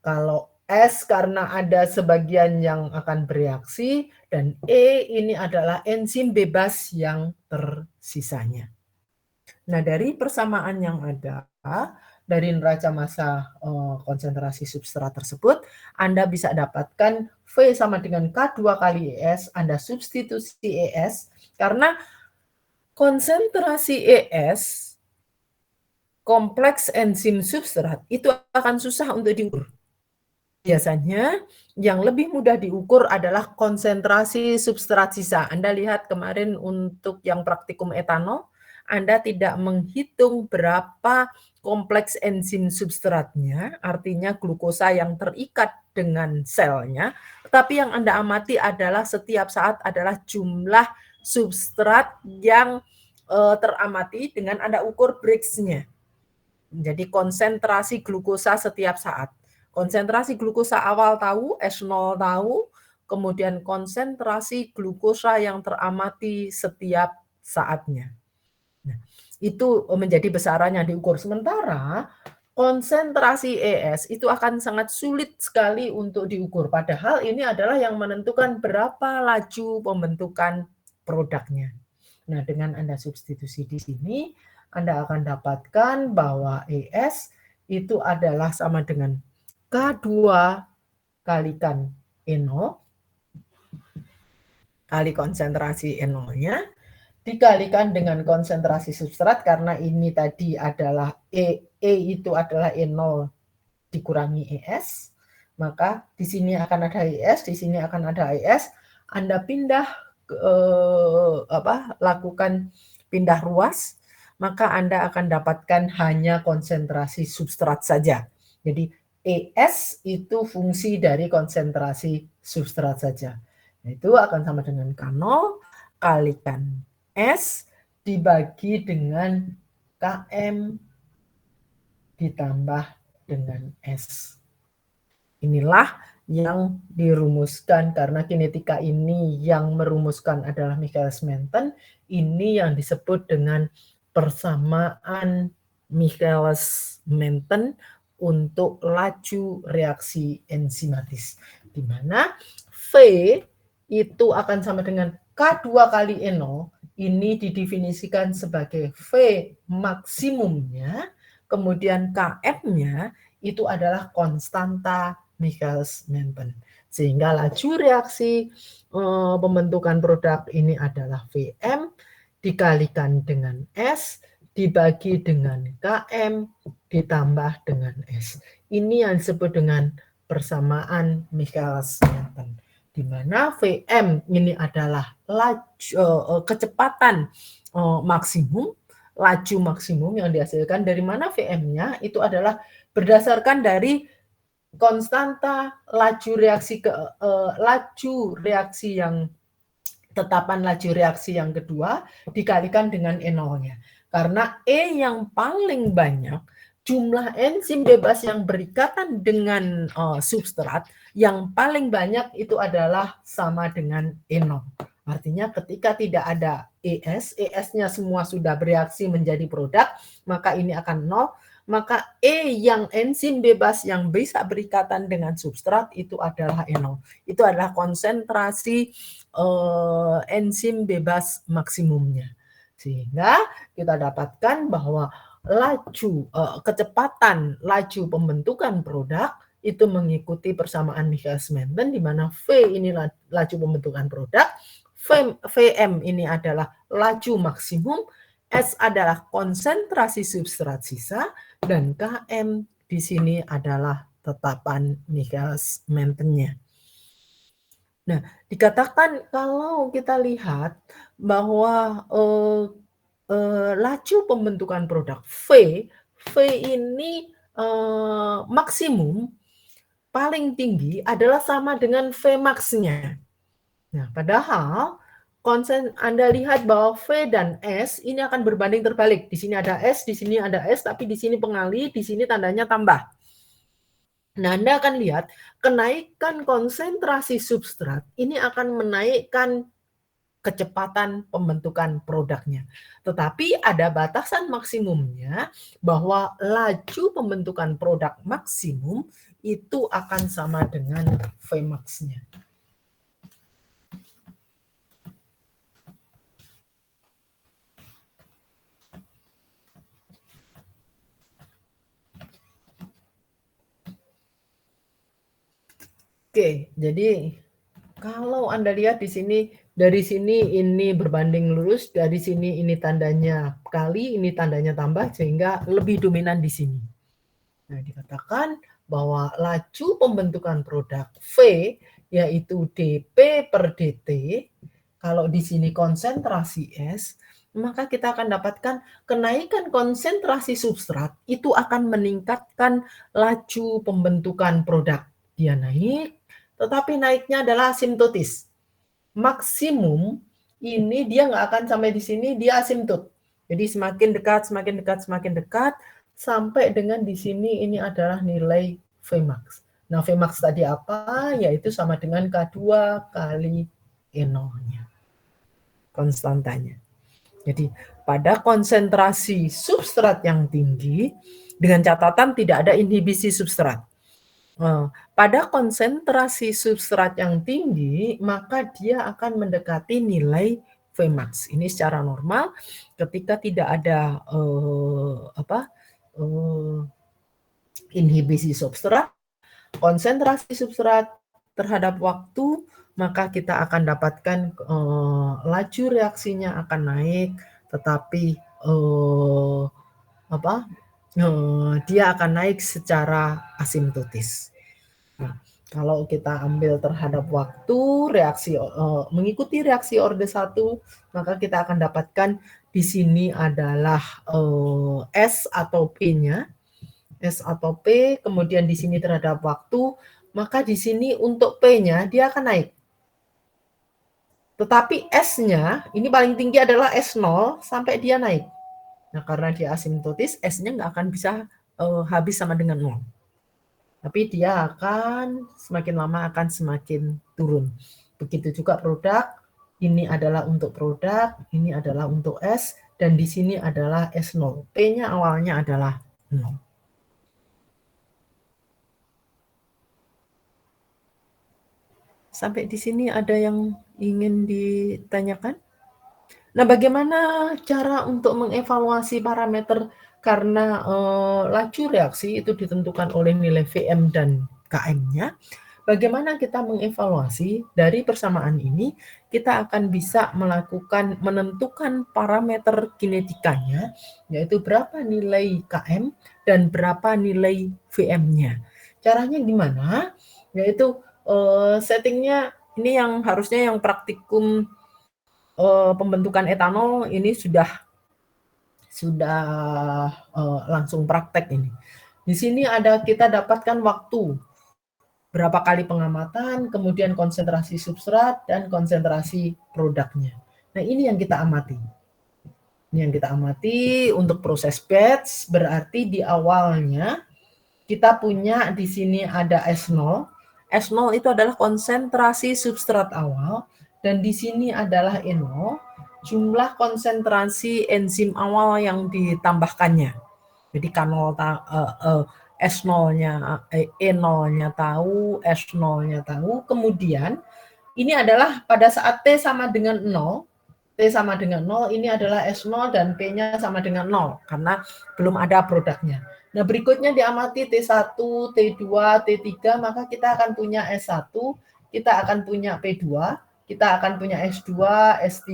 [SPEAKER 1] kalau S karena ada sebagian yang akan bereaksi dan E ini adalah enzim bebas yang tersisanya. Nah, dari persamaan yang ada dari neraca massa konsentrasi substrat tersebut, Anda bisa dapatkan V sama dengan K2 kali ES, Anda substitusi ES karena konsentrasi ES kompleks enzim substrat itu akan susah untuk diukur. Biasanya yang lebih mudah diukur adalah konsentrasi substrat sisa. Anda lihat kemarin untuk yang praktikum etanol, Anda tidak menghitung berapa kompleks enzim substratnya, artinya glukosa yang terikat dengan selnya, tetapi yang Anda amati adalah setiap saat adalah jumlah substrat yang teramati dengan Anda ukur Brix-nya. Jadi konsentrasi glukosa setiap saat. Konsentrasi glukosa awal tahu, S0 tahu, kemudian konsentrasi glukosa yang teramati setiap saatnya. Nah, itu menjadi besaran yang diukur. Sementara konsentrasi ES itu akan sangat sulit sekali untuk diukur. Padahal ini adalah yang menentukan berapa laju pembentukan produknya. Nah, dengan Anda substitusi di sini, Anda akan dapatkan bahwa ES itu adalah sama dengan K2 kalikan E0 kali konsentrasi E0-nya dikalikan dengan konsentrasi substrat karena ini tadi adalah E itu adalah E0 dikurangi ES, maka di sini akan ada ES, di sini akan ada ES. Anda pindah lakukan pindah ruas, maka Anda akan dapatkan hanya konsentrasi substrat saja. Jadi ES itu fungsi dari konsentrasi substrat saja. Itu akan sama dengan K0 kalikan S dibagi dengan KM ditambah dengan S. inilah yang dirumuskan, karena kinetika ini yang merumuskan adalah Michaelis-Menten, ini yang disebut dengan persamaan Michaelis-Menten untuk laju reaksi enzimatis, di mana V itu akan sama dengan K2 kali NO, ini didefinisikan sebagai V maksimumnya, kemudian Km-nya itu adalah konstanta Michaelis-Menten. Sehingga laju reaksi pembentukan produk ini adalah Vm dikalikan dengan S dibagi dengan Km ditambah dengan S. Ini yang disebut dengan persamaan Michaelis-Menten, di mana Vm ini adalah laju, kecepatan maksimum, laju maksimum yang dihasilkan. Dari mana Vm-nya? Itu adalah berdasarkan dari konstanta laju reaksi yang tetapan laju reaksi yang kedua dikalikan dengan E0-nya. Karena E yang paling banyak, jumlah enzim bebas yang berikatan dengan substrat yang paling banyak itu adalah sama dengan E0. Artinya ketika tidak ada ES-nya semua sudah bereaksi menjadi produk, maka ini akan 0. Maka E yang enzim bebas yang bisa berikatan dengan substrat itu adalah E0. Itu adalah konsentrasi enzim bebas maksimumnya. Sehingga kita dapatkan bahwa kecepatan laju pembentukan produk itu mengikuti persamaan Michaelis-Menten, di mana V ini laju pembentukan produk, Vm ini adalah laju maksimum, S adalah konsentrasi substrat sisa, dan Km di sini adalah tetapan Michaelis-Menten-nya. Nah, dikatakan kalau kita lihat bahwa laju pembentukan produk V ini maksimum paling tinggi adalah sama dengan Vmax-nya. Nah, padahal Anda lihat bahwa V dan S ini akan berbanding terbalik. Di sini ada S, di sini ada S, tapi di sini pengali, di sini tandanya tambah. Nah, Anda akan lihat kenaikan konsentrasi substrat ini akan menaikkan kecepatan pembentukan produknya. Tetapi ada batasan maksimumnya bahwa laju pembentukan produk maksimum itu akan sama dengan Vmax-nya. Oke, jadi kalau Anda lihat di sini, dari sini ini berbanding lurus, dari sini ini tandanya kali, ini tandanya tambah, sehingga lebih dominan di sini. Nah, dikatakan bahwa laju pembentukan produk V, yaitu dP per dt, kalau di sini konsentrasi S, maka kita akan dapatkan kenaikan konsentrasi substrat, itu akan meningkatkan laju pembentukan produk. Dia naik, tetapi naiknya adalah asimptotis. Maksimum ini dia nggak akan sampai di sini, dia asimptot. Jadi semakin dekat, semakin dekat, semakin dekat, sampai dengan di sini ini adalah nilai Vmax. Nah, Vmax tadi apa? Yaitu sama dengan K2 kali E0-nya. Konstantanya. Jadi pada konsentrasi substrat yang tinggi, dengan catatan tidak ada inhibisi substrat. Pada konsentrasi substrat yang tinggi, maka dia akan mendekati nilai Vmax. Ini secara normal ketika tidak ada inhibisi substrat, konsentrasi substrat terhadap waktu, maka kita akan dapatkan laju reaksinya akan naik, tetapi dia akan naik secara asimptotis. Nah, kalau kita ambil terhadap waktu reaksi mengikuti reaksi orde 1, maka kita akan dapatkan di sini adalah S atau P-nya. S atau P, kemudian di sini terhadap waktu, maka di sini untuk P-nya dia akan naik. Tetapi S-nya, ini paling tinggi adalah S0 sampai dia naik. Nah, karena dia asimptotis, S-nya nggak akan bisa habis sama dengan 0. Tapi dia akan semakin lama akan semakin turun. Begitu juga produk, ini adalah untuk produk, ini adalah untuk S, dan di sini adalah S0. P-nya awalnya adalah 0. Sampai di sini ada yang ingin ditanyakan? Nah, bagaimana cara untuk mengevaluasi parameter karena laju reaksi itu ditentukan oleh nilai Vm dan Km-nya? Bagaimana kita mengevaluasi dari persamaan ini? Kita akan bisa menentukan parameter kinetikanya, yaitu berapa nilai Km dan berapa nilai Vm-nya. Caranya gimana? Yaitu settingnya ini yang harusnya yang praktikum pembentukan etanol ini sudah langsung praktek ini. Di sini ada kita dapatkan waktu berapa kali pengamatan, kemudian konsentrasi substrat dan konsentrasi produknya. Nah, ini yang kita amati. Ini yang kita amati untuk proses batch, berarti di awalnya kita punya di sini ada S0. S0 itu adalah konsentrasi substrat awal, dan di sini adalah E0, jumlah konsentrasi enzim awal yang ditambahkannya. Jadi K0 S0-nya, E0-nya tahu, S0-nya tahu, kemudian ini adalah pada saat T sama dengan 0, T sama dengan 0, ini adalah S0 dan P-nya sama dengan 0, karena belum ada produknya. Nah, berikutnya diamati T1, T2, T3, maka kita akan punya S1, kita akan punya P2, kita akan punya S2, S3,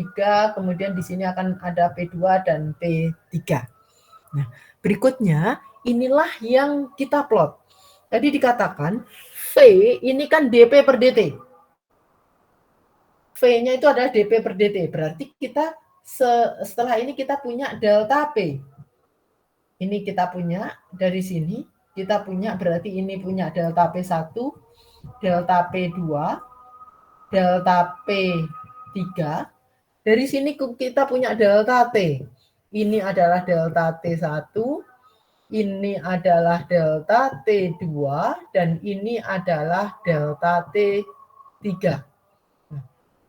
[SPEAKER 1] kemudian di sini akan ada P2 dan P3. Nah, berikutnya inilah yang kita plot. Tadi dikatakan V ini kan dP per dt. V-nya itu adalah dP per dt. Berarti kita setelah ini kita punya delta P. Ini kita punya dari sini. Kita punya berarti ini punya delta P1, delta P2, delta P3. Dari sini kita punya delta T. Ini adalah delta T1, ini adalah delta T2, dan ini adalah delta T3. Nah,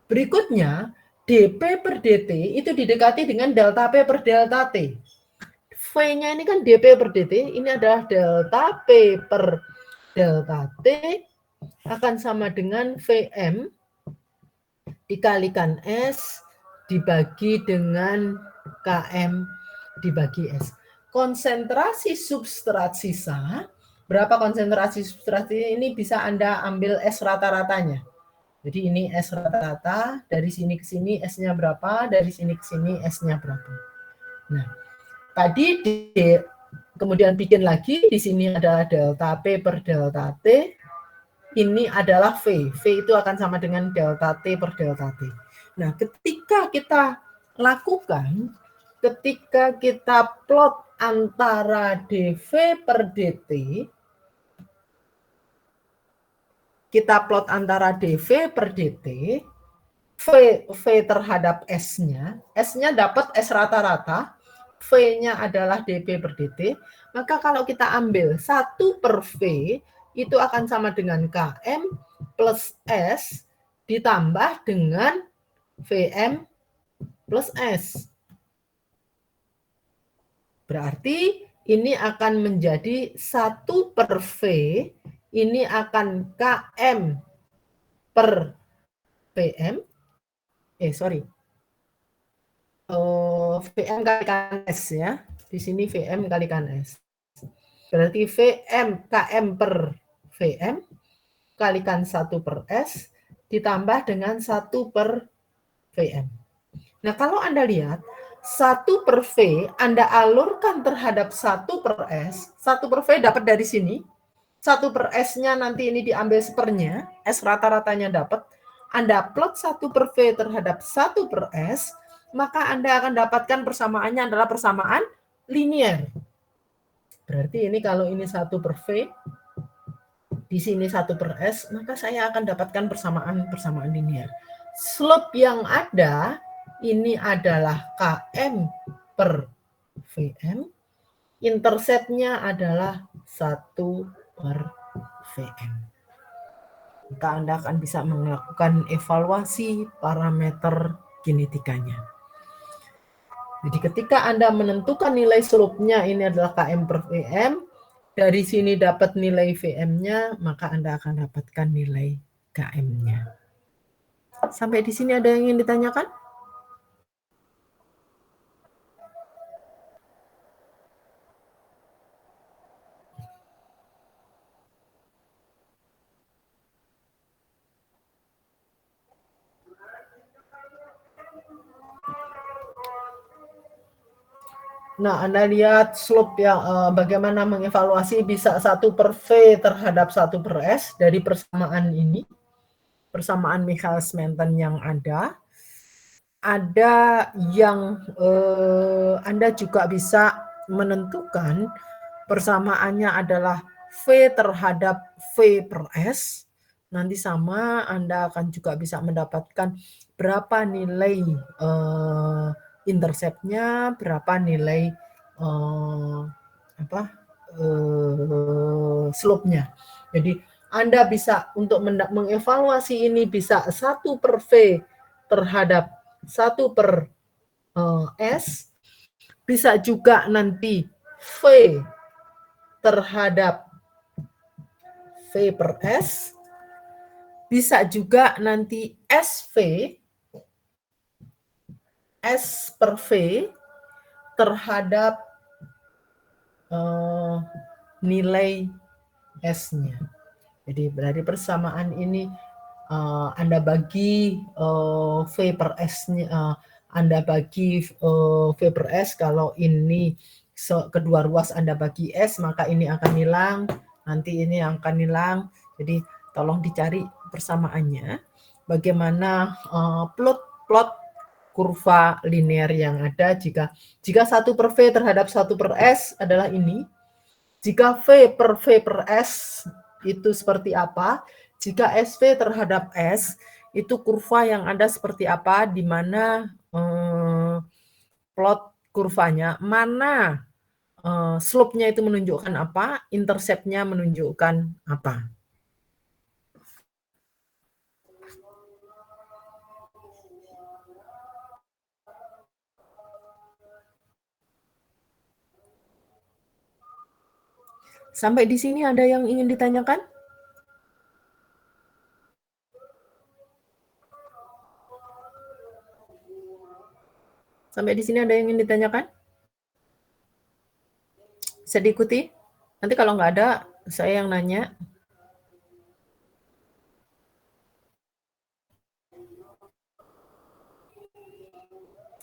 [SPEAKER 1] berikutnya, dP per dt itu didekati dengan delta P per delta T. V-nya ini kan dP per dt, ini adalah delta P per delta T akan sama dengan Vm dikalikan S dibagi dengan Km dibagi S. Konsentrasi substrat sisa, berapa konsentrasi substrat ini bisa Anda ambil S rata-ratanya. Jadi ini S rata-rata, dari sini ke sini S-nya berapa, dari sini ke sini S-nya berapa. Nah, tadi kemudian bikin lagi, di sini adalah delta P per delta T, ini adalah V. V itu akan sama dengan delta T per delta T. Nah, ketika kita lakukan, ketika kita plot antara dV per dt, kita plot antara dV per dt, V terhadap S-nya, S-nya dapat S rata-rata, V-nya adalah dP per dt, maka kalau kita ambil 1 per V, itu akan sama dengan Km plus S ditambah dengan Vm plus S. Berarti ini akan menjadi 1 per V, ini akan Km per Vm, Vm kalikan S ya. Di sini Vm kalikan S. Berarti Vm Km per Vm kalikan 1 per S ditambah dengan 1 per Vm. Nah, kalau Anda lihat 1 per V Anda alurkan terhadap 1 per S, 1 per V dapat dari sini, 1 per S-nya nanti ini diambil sepernya, S rata-ratanya dapat, Anda plot 1 per V terhadap 1 per S, maka Anda akan dapatkan persamaannya adalah persamaan linier. Berarti ini kalau ini 1 per V, di sini 1 per S, maka saya akan dapatkan persamaan linier. Slope yang ada ini adalah Km per Vm, interceptnya adalah 1 per VM. Maka Anda akan bisa melakukan evaluasi parameter kinetikanya. Jadi ketika Anda menentukan nilai slope-nya ini adalah km per VM, dari sini dapat nilai VM-nya, maka Anda akan dapatkan nilai km-nya. Sampai di sini ada yang ingin ditanyakan? Nah, Anda lihat slope yang bagaimana mengevaluasi bisa 1/V terhadap 1/S dari persamaan ini. Persamaan Michaelis-Menten yang ada. Ada yang Anda juga bisa menentukan persamaannya adalah V terhadap V/S. Nanti sama Anda akan juga bisa mendapatkan berapa nilai interceptnya, berapa nilai slope-nya. Jadi Anda bisa untuk mengevaluasi ini bisa 1/V terhadap 1/S, bisa juga nanti V terhadap V/S, bisa juga nanti S/V terhadap nilai S-nya. Jadi dari persamaan ini Anda bagi V/S-nya, Anda bagi V/S, kalau ini kedua ruas Anda bagi S, maka ini akan hilang, nanti ini akan hilang. Jadi tolong dicari persamaannya. Bagaimana plot kurva linear yang ada jika 1/V terhadap 1/S adalah ini. Jika V/S itu seperti apa? Jika SV terhadap S itu kurva yang ada seperti apa, di mana plot kurvanya, mana slope-nya itu menunjukkan apa, intercept-nya menunjukkan apa. Sampai di sini ada yang ingin ditanyakan? Sampai di sini ada yang ingin ditanyakan? Bisa diikuti? Nanti kalau nggak ada, saya yang nanya.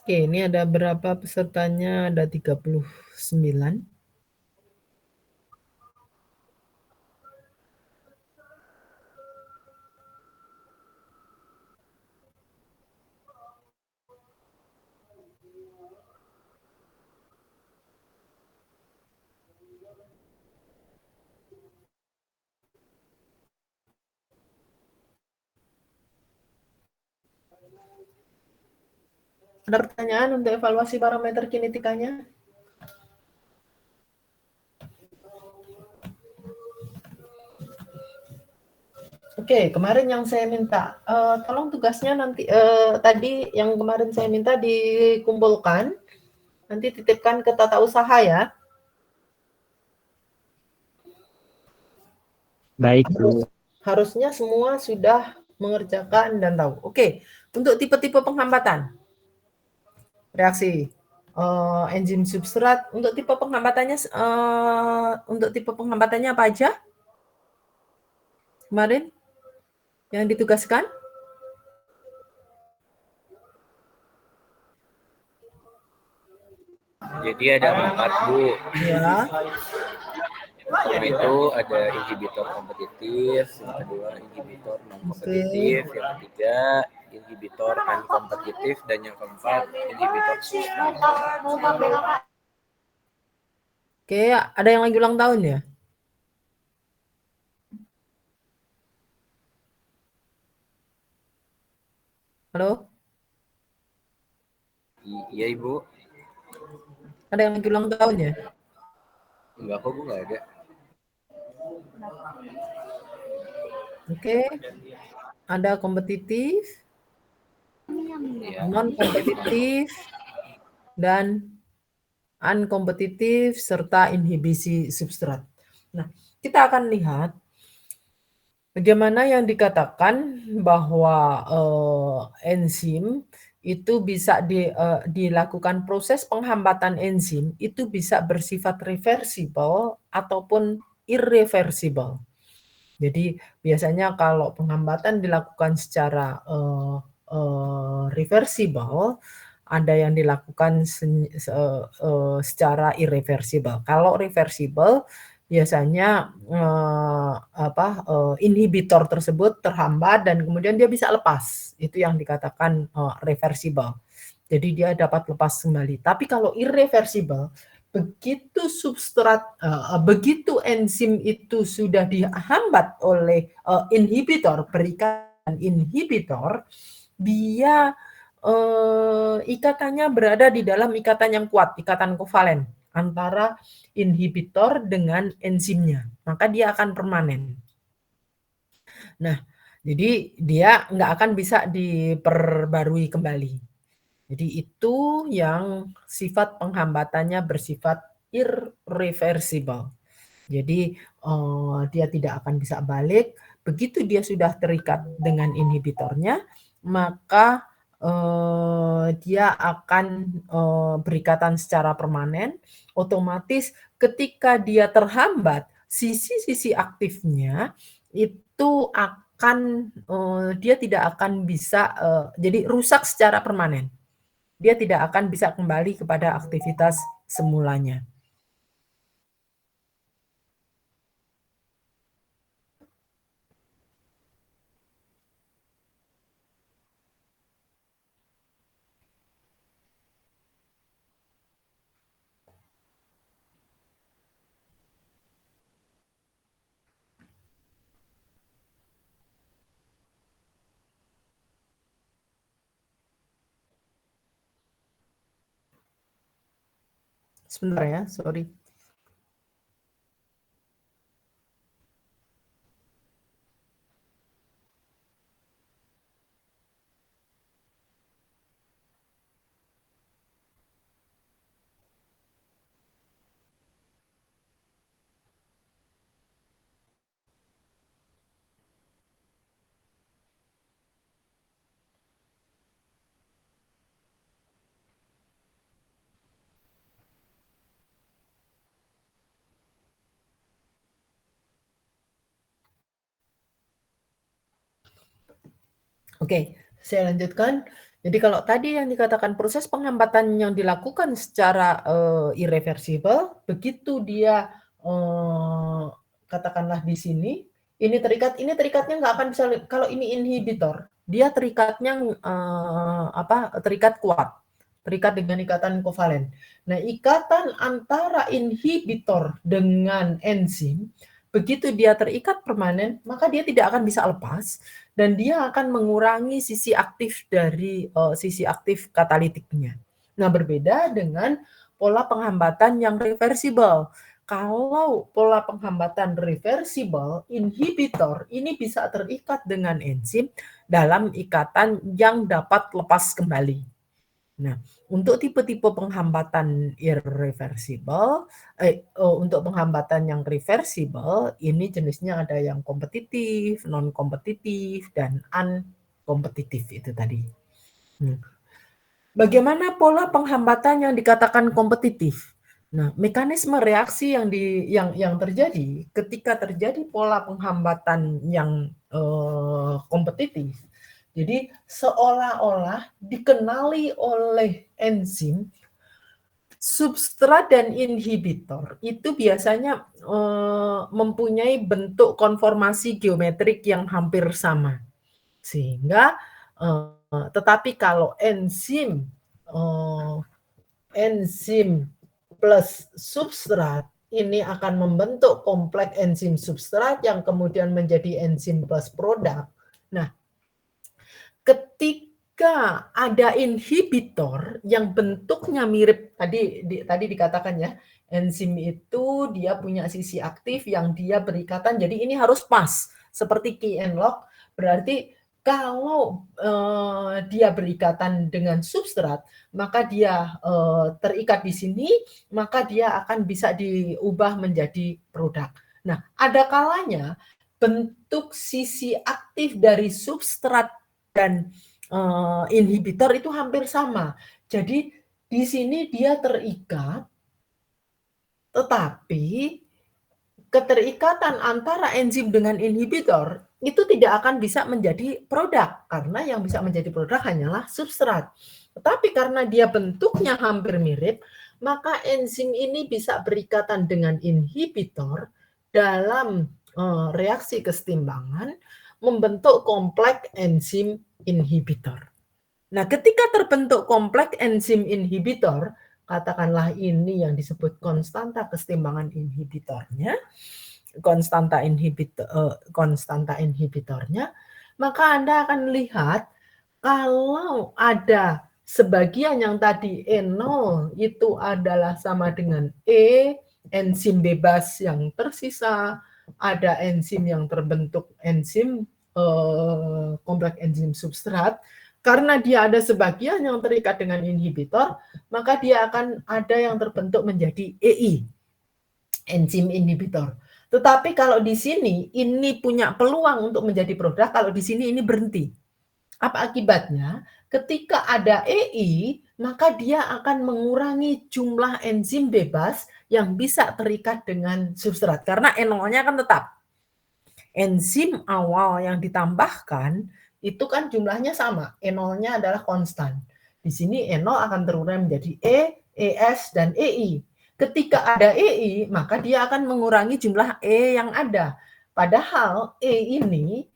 [SPEAKER 1] Oke, ini ada berapa pesertanya? Ada 39. Ada pertanyaan untuk evaluasi parameter kinetikanya? Oke, kemarin yang saya minta, tolong tugasnya nanti, tadi yang kemarin saya minta dikumpulkan, nanti titipkan ke tata usaha ya.
[SPEAKER 4] Baik, Bu.
[SPEAKER 1] Harusnya semua sudah mengerjakan dan tahu. Oke, untuk tipe-tipe penghambatan. Reaksi enzim substrat, untuk tipe penghambatannya apa aja? Kemarin yang ditugaskan?
[SPEAKER 3] Jadi ada 4, Bu.
[SPEAKER 1] Ya.
[SPEAKER 3] Pertama itu ada inhibitor kompetitif, yang kedua inhibitor non kompetitif, yang ketiga inhibitor unkompetitif, dan yang keempat inhibitor substrat.
[SPEAKER 1] Oke, ada yang lagi ulang tahun ya? Halo?
[SPEAKER 3] Iya, Ibu.
[SPEAKER 1] Ada yang lagi ulang tahun ya?
[SPEAKER 3] Enggak kok, Bu, enggak ada.
[SPEAKER 1] Oke. Ada kompetitif,
[SPEAKER 3] Ya.
[SPEAKER 1] non-kompetitif, dan unkompetitif, serta inhibisi substrat. Nah, kita akan lihat bagaimana yang dikatakan bahwa enzim itu bisa dilakukan proses penghambatan enzim itu bisa bersifat reversible ataupun irreversible. Jadi biasanya kalau penghambatan dilakukan secara reversible, ada yang dilakukan secara irreversible. Kalau reversible biasanya inhibitor tersebut terhambat dan kemudian dia bisa lepas. Itu yang dikatakan reversible. Jadi dia dapat lepas kembali. Tapi kalau irreversible, begitu begitu enzim itu sudah dihambat oleh inhibitor, berikatan inhibitor, dia ikatannya berada di dalam ikatan yang kuat, ikatan kovalen antara inhibitor dengan enzimnya, maka dia akan permanen. Nah, jadi dia nggak akan bisa diperbarui kembali. Jadi itu yang sifat penghambatannya bersifat irreversible. Jadi dia tidak akan bisa balik. Begitu dia sudah terikat dengan inhibitornya, maka dia akan berikatan secara permanen. Otomatis ketika dia terhambat, sisi-sisi aktifnya itu akan dia tidak akan bisa jadi rusak secara permanen. Dia tidak akan bisa kembali kepada aktivitas semulanya. Sebentar ya, sorry. Oke, saya lanjutkan. Jadi kalau tadi yang dikatakan proses penghambatan yang dilakukan secara irreversible, begitu dia katakanlah di sini, ini terikatnya nggak akan bisa. Kalau ini inhibitor, dia terikatnya terikat kuat, terikat dengan ikatan kovalen. Nah, ikatan antara inhibitor dengan enzim, begitu dia terikat permanen, maka dia tidak akan bisa lepas. Dan dia akan mengurangi sisi aktif dari sisi aktif katalitiknya. Nah, berbeda dengan pola penghambatan yang reversible. Kalau pola penghambatan reversible, inhibitor ini bisa terikat dengan enzim dalam ikatan yang dapat lepas kembali. Nah, untuk tipe-tipe penghambatan irreversible, untuk penghambatan yang reversible, ini jenisnya ada yang kompetitif, non-kompetitif, dan unkompetitif itu tadi. Bagaimana pola penghambatan yang dikatakan kompetitif? Nah, mekanisme reaksi yang terjadi ketika terjadi pola penghambatan yang kompetitif. Jadi seolah-olah dikenali oleh enzim, substrat dan inhibitor itu biasanya mempunyai bentuk konformasi geometrik yang hampir sama. Sehingga tetapi kalau enzim plus substrat ini akan membentuk kompleks enzim substrat yang kemudian menjadi enzim plus produk. Nah, ketika ada inhibitor yang bentuknya mirip tadi dikatakan ya, enzim itu dia punya sisi aktif yang dia berikatan, jadi ini harus pas seperti key and lock, berarti kalau dia berikatan dengan substrat, maka dia terikat di sini, maka dia akan bisa diubah menjadi produk. Nah, ada kalanya bentuk sisi aktif dari substrat dan inhibitor itu hampir sama. Jadi di sini dia terikat, tetapi keterikatan antara enzim dengan inhibitor itu tidak akan bisa menjadi produk, karena yang bisa menjadi produk hanyalah substrat. Tetapi karena dia bentuknya hampir mirip, maka enzim ini bisa berikatan dengan inhibitor dalam reaksi kesetimbangan membentuk kompleks enzim inhibitor. Nah, ketika terbentuk kompleks enzim inhibitor, katakanlah ini yang disebut konstanta kesetimbangan inhibitornya, konstanta inhibitornya, maka Anda akan lihat kalau ada sebagian yang tadi E0 itu adalah sama dengan E, enzim bebas yang tersisa, ada enzim yang terbentuk enzim kompleks enzim substrat. Karena dia ada sebagian yang terikat dengan inhibitor, maka dia akan ada yang terbentuk menjadi EI, enzim inhibitor. Tetapi kalau di sini ini punya peluang untuk menjadi produk, kalau di sini ini berhenti. Apa akibatnya? Ketika ada EI, maka dia akan mengurangi jumlah enzim bebas yang bisa terikat dengan substrat. Karena E0-nya kan tetap. Enzim awal yang ditambahkan itu kan jumlahnya sama, E0-nya adalah konstan. Di sini E0 akan terurai menjadi E, ES, dan EI. Ketika ada EI, maka dia akan mengurangi jumlah E yang ada. Padahal E ini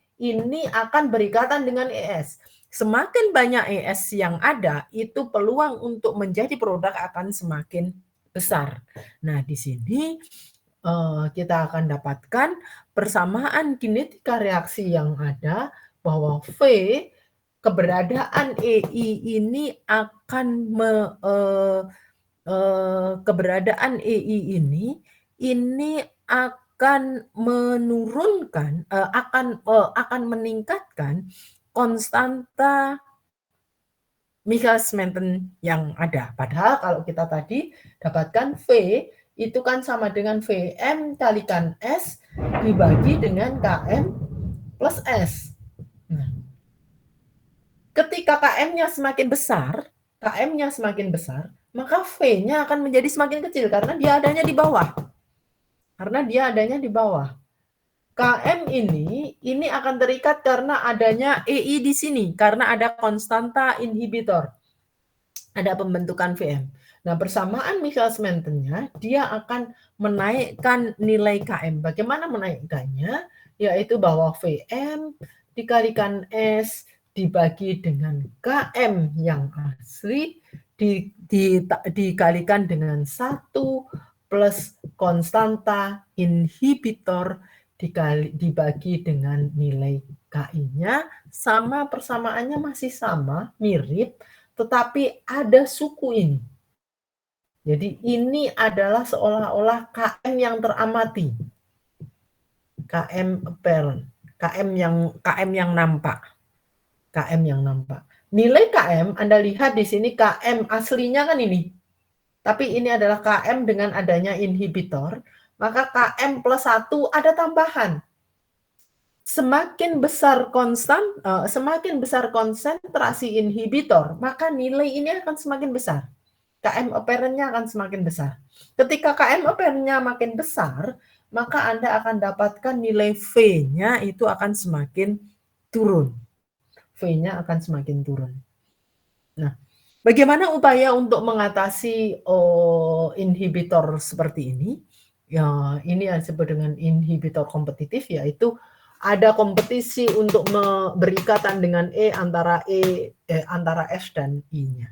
[SPEAKER 1] akan berikatan dengan ES. Semakin banyak ES yang ada, itu peluang untuk menjadi produk akan semakin besar. Nah, di sini kita akan dapatkan persamaan kinetika reaksi yang ada, bahwa V, keberadaan EI ini akan keberadaan EI ini akan menurunkan, akan meningkatkan konstanta Michaelis-Menten yang ada. Padahal kalau kita tadi dapatkan V itu kan sama dengan Vm kalikan S dibagi dengan Km plus S. Nah, ketika KM-nya semakin besar, maka V-nya akan menjadi semakin kecil karena dia adanya di bawah. KM ini akan terikat karena adanya EI di sini, karena ada konstanta inhibitor. Ada pembentukan Vm. Nah, persamaan Michaelis-Menten-nya, dia akan menaikkan nilai KM. Bagaimana menaikkannya? Yaitu bahwa Vm dikalikan S dibagi dengan KM yang asli dikalikan dengan 1 plus konstanta inhibitor dibagi dengan nilai KI-nya, sama, persamaannya masih sama, mirip, tetapi ada suku ini. Jadi ini adalah seolah-olah KM yang teramati. KM apparent, KM yang nampak. Nilai KM Anda lihat di sini, KM aslinya kan ini. Tapi ini adalah KM dengan adanya inhibitor, maka KM plus 1 ada tambahan. Semakin besar konsentrasi inhibitor, maka nilai ini akan semakin besar. KM apparent-nya akan semakin besar. Ketika KM apparent-nya makin besar, maka Anda akan dapatkan nilai V-nya itu akan semakin turun. V-nya akan semakin turun. Nah, bagaimana upaya untuk mengatasi inhibitor seperti ini? Ya, ini yang disebut dengan inhibitor kompetitif, yaitu ada kompetisi untuk berikatan dengan antara S dan I-nya.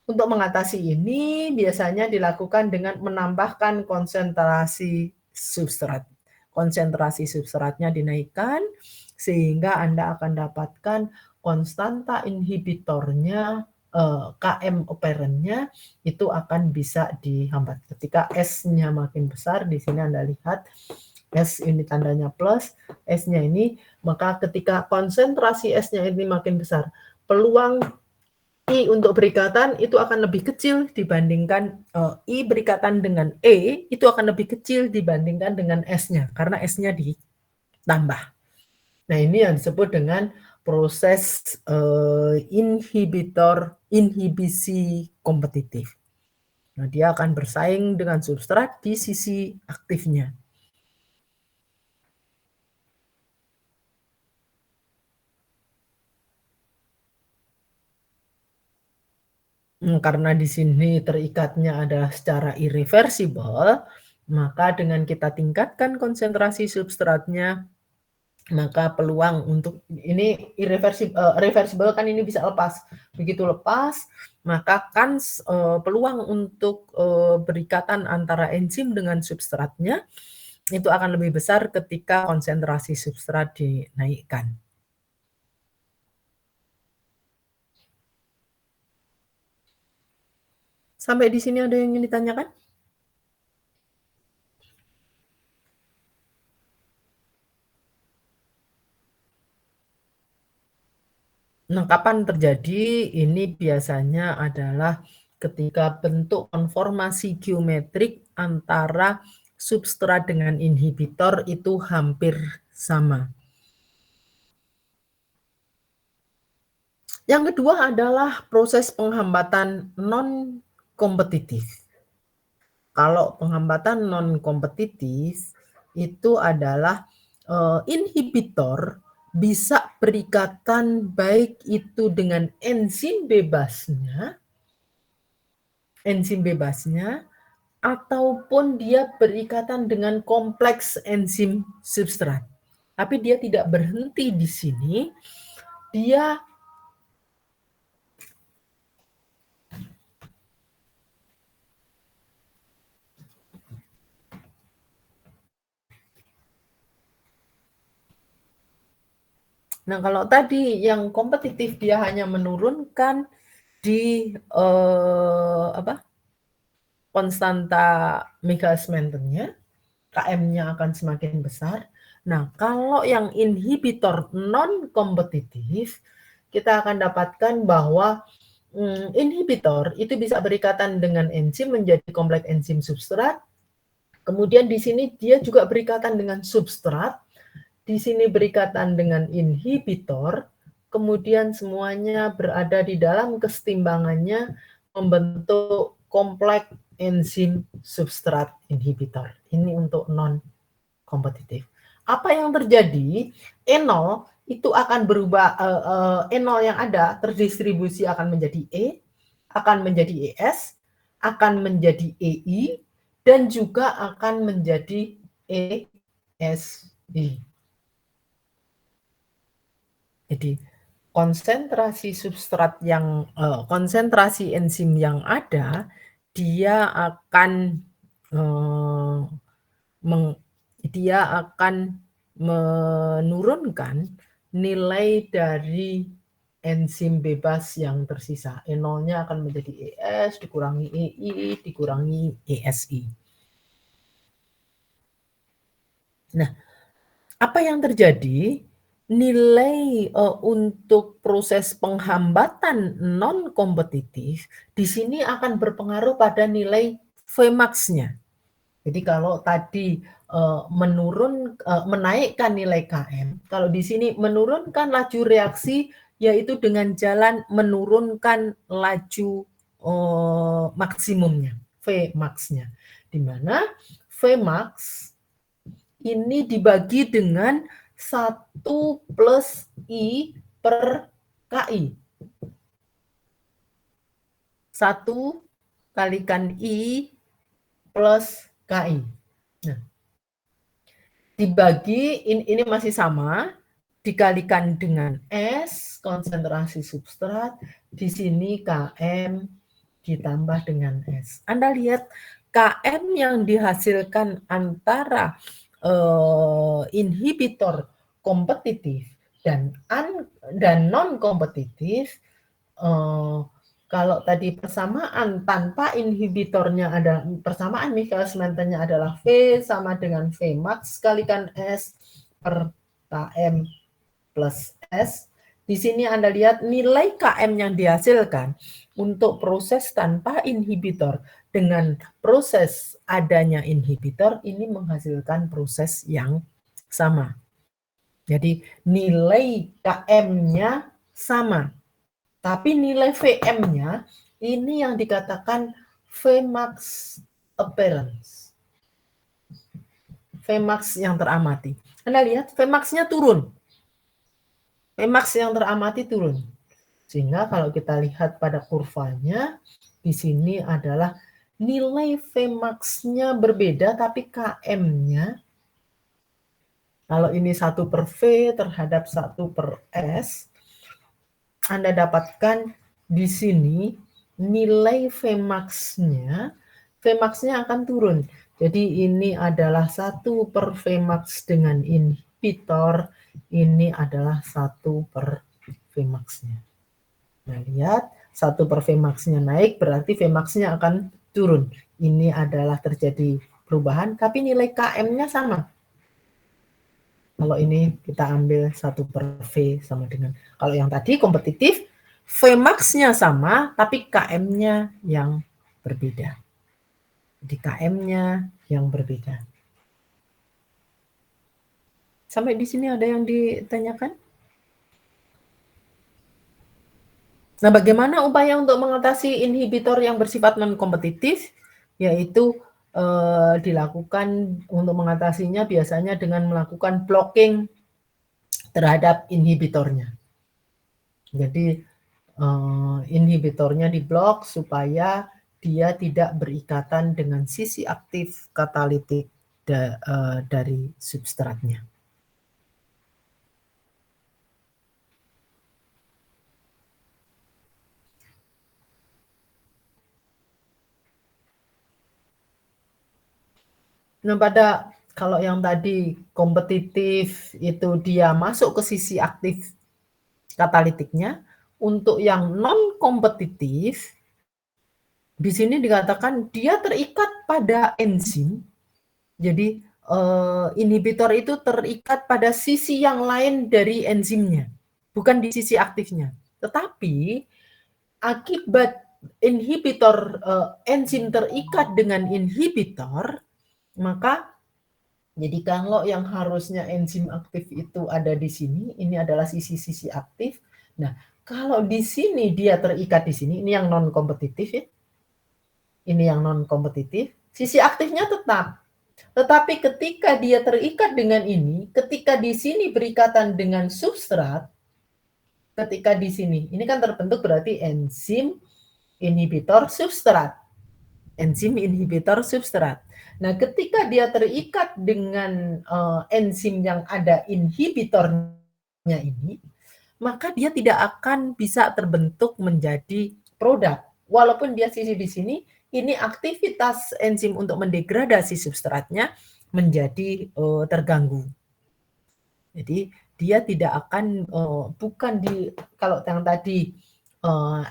[SPEAKER 1] Untuk mengatasi ini biasanya dilakukan dengan menambahkan konsentrasi substrat. Konsentrasi substratnya dinaikkan sehingga Anda akan dapatkan konstanta inhibitornya, KM operannya itu akan bisa dihambat. Ketika S-nya makin besar, di sini Anda lihat S ini tandanya plus, S-nya ini, maka ketika konsentrasi S-nya ini makin besar, peluang I untuk berikatan itu akan lebih kecil dibandingkan I berikatan dengan E, itu akan lebih kecil dibandingkan dengan S-nya, karena S-nya ditambah. Nah, ini yang disebut dengan proses inhibisi kompetitif. Nah, dia akan bersaing dengan substrat di sisi aktifnya. Karena di sini terikatnya adalah secara irreversible, maka dengan kita tingkatkan konsentrasi substratnya, maka peluang untuk ini irreversible kan ini bisa lepas. Begitu lepas, maka kan peluang untuk berikatan antara enzim dengan substratnya itu akan lebih besar ketika konsentrasi substrat dinaikkan. Sampai di sini ada yang ingin ditanyakan? Nah, kapan terjadi? Ini biasanya adalah ketika bentuk konformasi geometrik antara substrat dengan inhibitor itu hampir sama. Yang kedua adalah proses penghambatan non-kompetitif. Kalau penghambatan non-kompetitif itu adalah inhibitor bisa berikatan baik itu dengan enzim bebasnya, ataupun dia berikatan dengan kompleks enzim substrat. Tapi dia tidak berhenti di sini, dia Nah, kalau tadi yang kompetitif dia hanya menurunkan di konstanta Michaelis-Menten-nya, Km-nya akan semakin besar. Nah, kalau yang inhibitor non-kompetitif, kita akan dapatkan bahwa inhibitor itu bisa berikatan dengan enzim menjadi kompleks enzim substrat. Kemudian di sini dia juga berikatan dengan substrat. Di sini berikatan dengan inhibitor, kemudian semuanya berada di dalam kesetimbangannya membentuk kompleks enzim substrat inhibitor. Ini untuk non-kompetitif. Apa yang terjadi? E0 itu akan berubah, E0 yang ada terdistribusi akan menjadi E, akan menjadi ES, akan menjadi EI, dan juga akan menjadi ESI. Jadi konsentrasi substrat yang konsentrasi enzim yang ada, dia akan menurunkan nilai dari enzim bebas yang tersisa. E0-nya akan menjadi ES dikurangi EI dikurangi ESI. Nah, apa yang terjadi? Nilai untuk proses penghambatan non-kompetitif di sini akan berpengaruh pada nilai Vmax-nya. Jadi kalau tadi menaikkan nilai Km, kalau di sini menurunkan laju reaksi yaitu dengan jalan menurunkan laju maksimumnya, Vmax-nya. Di mana Vmax ini dibagi dengan 1 plus I per KI. 1 kalikan I plus KI. Nah, dibagi, ini masih sama, dikalikan dengan S, konsentrasi substrat, di sini Km ditambah dengan S. Anda lihat Km yang dihasilkan antara inhibitor kompetitif dan non kompetitif, Kalau tadi persamaan tanpa inhibitornya ada persamaan Michaelis-Mentennya adalah V sama dengan Vmax kalikan S per Km plus S. Di sini Anda lihat nilai Km yang dihasilkan untuk proses tanpa inhibitor dengan proses adanya inhibitor ini menghasilkan proses yang sama. Jadi nilai Km-nya sama, tapi nilai Vm-nya ini yang dikatakan Vmax appearance. Vmax yang teramati. Anda lihat Vmax-nya turun. Vmax yang teramati turun. Sehingga kalau kita lihat pada kurvanya, di sini adalah nilai Vmax-nya berbeda, tapi Km-nya, kalau ini 1 per V terhadap 1 per S, Anda dapatkan di sini nilai Vmax-nya akan turun. Jadi ini adalah 1 per Vmax dengan inhibitor, ini adalah 1 per Vmax-nya. Nah, lihat 1 per Vmax-nya naik, berarti Vmax-nya akan turun. Ini adalah terjadi perubahan, tapi nilai Km-nya sama. Kalau ini kita ambil 1 per V sama dengan, kalau yang tadi kompetitif, Vmax-nya sama, tapi Km-nya yang berbeda. Jadi Km-nya yang berbeda. Sampai di sini ada yang ditanyakan? Nah, bagaimana upaya untuk mengatasi inhibitor yang bersifat non-kompetitif? Yaitu dilakukan untuk mengatasinya biasanya dengan melakukan blocking terhadap inhibitornya. Jadi inhibitornya diblok supaya dia tidak berikatan dengan sisi aktif katalitik dari substratnya. Nah, kalau yang tadi kompetitif itu dia masuk ke sisi aktif katalitiknya, untuk yang non kompetitif di sini dikatakan dia terikat pada enzim. Jadi inhibitor itu terikat pada sisi yang lain dari enzimnya, bukan di sisi aktifnya. Tetapi akibat inhibitor enzim terikat dengan inhibitor, maka jadi kalau yang harusnya enzim aktif itu ada di sini, ini adalah sisi-sisi aktif. Nah, kalau di sini dia terikat di sini, ini yang non kompetitif ya. Ini yang non kompetitif, sisi aktifnya tetap. Tetapi ketika dia terikat dengan ini, ketika di sini berikatan dengan substrat, ketika di sini, ini kan terbentuk berarti enzim inhibitor substrat. Enzim inhibitor substrat. Nah, ketika dia terikat dengan enzim yang ada inhibitornya ini, maka dia tidak akan bisa terbentuk menjadi produk. Walaupun dia sisi di sini, ini aktivitas enzim untuk mendegradasi substratnya menjadi terganggu. Jadi dia tidak akan bukan di kalau yang tadi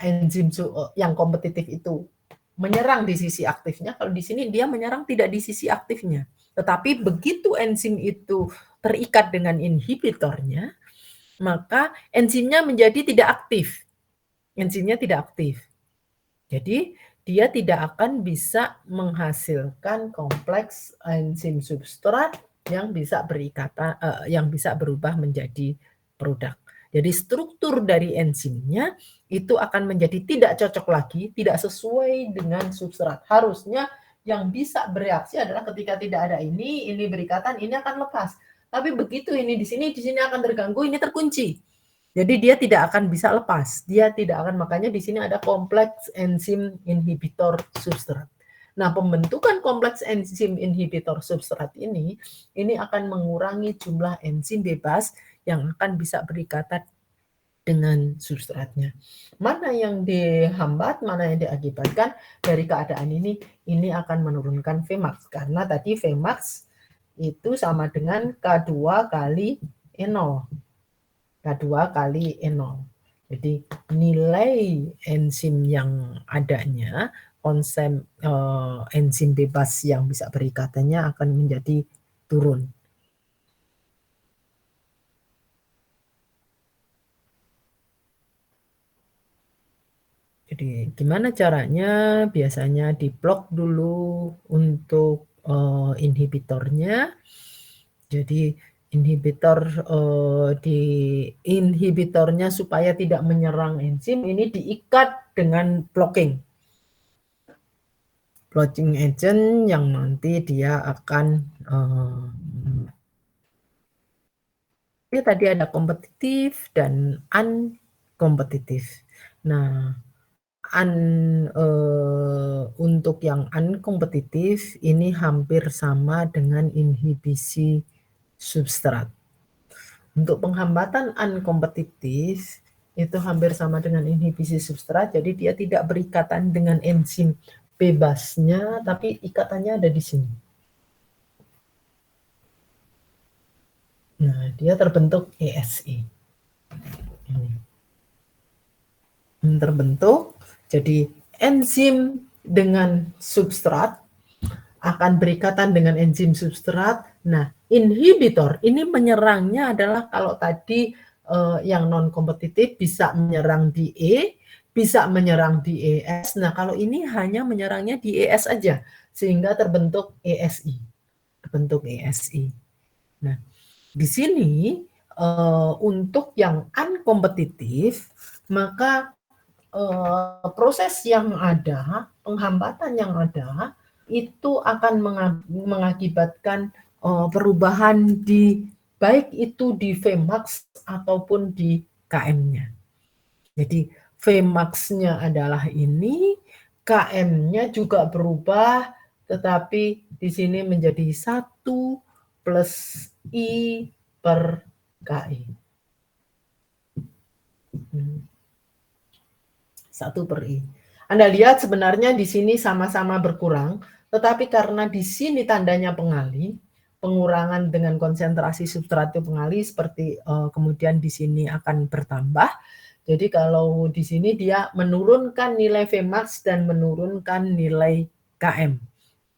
[SPEAKER 1] enzim yang kompetitif itu menyerang di sisi aktifnya, kalau di sini dia menyerang tidak di sisi aktifnya. Tetapi begitu enzim itu terikat dengan inhibitornya, maka enzimnya menjadi tidak aktif. Enzimnya tidak aktif. Jadi dia tidak akan bisa menghasilkan kompleks enzim substrat yang bisa berikatan, yang bisa berubah menjadi produk. Jadi struktur dari enzimnya itu akan menjadi tidak cocok lagi, tidak sesuai dengan substrat. Harusnya yang bisa bereaksi adalah ketika tidak ada ini berikatan, ini akan lepas. Tapi begitu ini di sini akan terganggu, ini terkunci. Jadi dia tidak akan bisa lepas. Dia tidak akan, makanya di sini ada kompleks enzim inhibitor substrat. Nah, pembentukan kompleks enzim inhibitor substrat ini akan mengurangi jumlah enzim bebas yang akan bisa berikatan dengan substratnya. Mana yang dihambat, mana yang diakibatkan dari keadaan ini akan menurunkan Vmax. Karena tadi Vmax itu sama dengan K2 kali E0. K2 kali E0. Jadi nilai enzim yang adanya, konsep enzim bebas yang bisa berikatannya akan menjadi turun. Jadi gimana caranya? Biasanya diblok dulu untuk inhibitornya. Jadi inhibitornya supaya tidak menyerang enzim ini diikat dengan blocking agent yang nanti dia akan tadi ada kompetitif dan unkompetitif. Nah, untuk yang unkompetitif ini hampir sama dengan inhibisi substrat. Untuk penghambatan unkompetitif itu hampir sama dengan inhibisi substrat, jadi dia tidak berikatan dengan enzim bebasnya, tapi ikatannya ada di sini. Nah, dia terbentuk ESE. Ini. Terbentuk, jadi enzim dengan substrat akan berikatan dengan enzim substrat. Nah, inhibitor ini menyerangnya adalah kalau tadi yang non-kompetitif bisa menyerang di E, bisa menyerang di ES. Nah, kalau ini hanya menyerangnya di ES aja, sehingga terbentuk ESI. Terbentuk ESI. Nah, di sini untuk yang unkompetitif, maka proses yang ada, penghambatan yang ada, itu akan mengakibatkan perubahan di baik itu di Vmax ataupun di Km-nya. Jadi Vmax-nya adalah ini, Km-nya juga berubah, tetapi di sini menjadi 1 plus I per Ki. 1 per I. Anda lihat sebenarnya di sini sama-sama berkurang, tetapi karena di sini tandanya pengalih, pengurangan dengan konsentrasi substrat itu pengalih, seperti kemudian di sini akan bertambah. Jadi kalau di sini dia menurunkan nilai Vmax dan menurunkan nilai Km.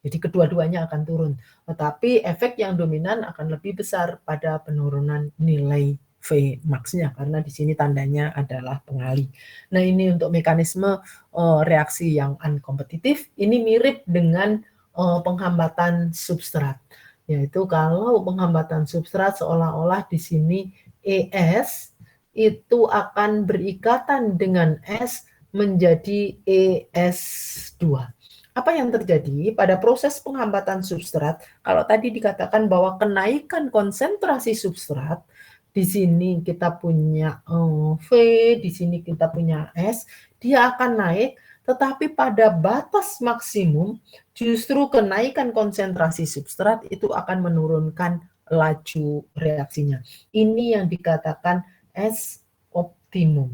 [SPEAKER 1] Jadi kedua-duanya akan turun. Tetapi efek yang dominan akan lebih besar pada penurunan nilai Vmax-nya karena di sini tandanya adalah pengalih. Nah, ini untuk mekanisme reaksi yang unkompetitif. Ini mirip dengan penghambatan substrat. Yaitu kalau penghambatan substrat seolah-olah di sini ES itu akan berikatan dengan S menjadi ES2. Apa yang terjadi pada proses penghambatan substrat? Kalau tadi dikatakan bahwa kenaikan konsentrasi substrat, di sini kita punya V, di sini kita punya S, dia akan naik, tetapi pada batas maksimum justru kenaikan konsentrasi substrat itu akan menurunkan laju reaksinya. Ini yang dikatakan S optimum.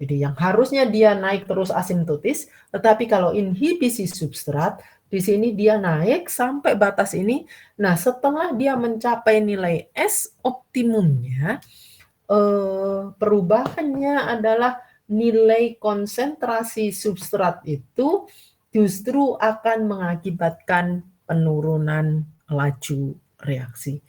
[SPEAKER 1] Jadi yang harusnya dia naik terus asimptotis, tetapi kalau inhibisi substrat, di sini dia naik sampai batas ini. Nah, setelah dia mencapai nilai S optimumnya, perubahannya adalah nilai konsentrasi substrat itu justru akan mengakibatkan penurunan laju reaksi.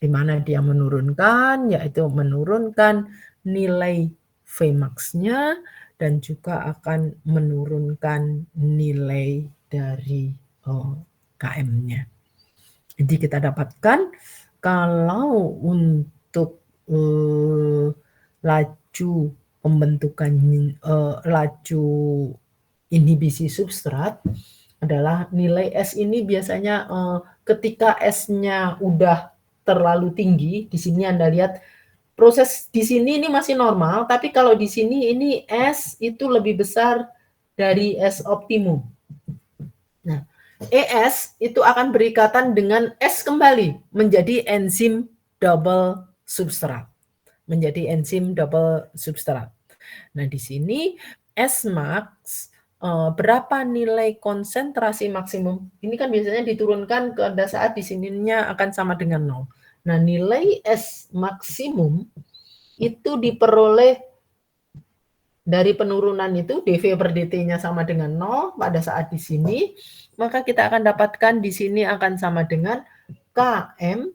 [SPEAKER 1] Di mana dia menurunkan, yaitu menurunkan nilai Vmax-nya dan juga akan menurunkan nilai dari Km-nya. Jadi kita dapatkan kalau untuk laju pembentukan laju inhibisi substrat adalah nilai S ini biasanya ketika S-nya udah terlalu tinggi, di sini Anda lihat proses di sini ini masih normal, tapi kalau di sini ini S itu lebih besar dari S optimum. Nah, ES itu akan berikatan dengan S kembali menjadi enzim double substrat. Menjadi enzim double substrat. Nah, di sini Smax berapa nilai konsentrasi maksimum? Ini kan biasanya diturunkan pada saat di sininya akan sama dengan 0. Nah, nilai S maksimum itu diperoleh dari penurunan itu dV per dt-nya sama dengan 0 pada saat di sini, maka kita akan dapatkan di sini akan sama dengan Km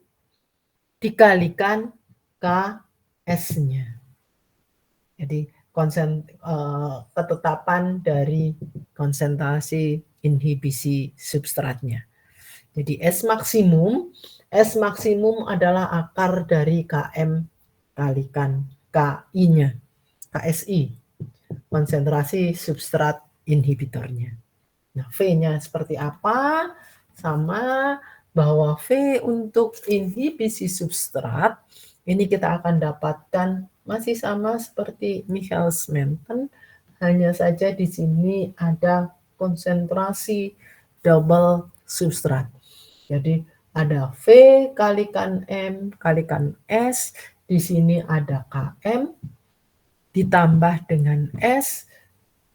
[SPEAKER 1] dikalikan Ks-nya. Jadi ketetapan dari konsentrasi inhibisi substratnya. Jadi S maksimum adalah akar dari Km kalikan KI-nya, KSI, konsentrasi substrat inhibitornya. Nah, V-nya seperti apa? Sama bahwa V untuk inhibisi substrat, ini kita akan dapatkan masih sama seperti Michaelis-Menten, hanya saja di sini ada konsentrasi double substrat. Jadi ada V kalikan M kalikan S, di sini ada Km ditambah dengan S,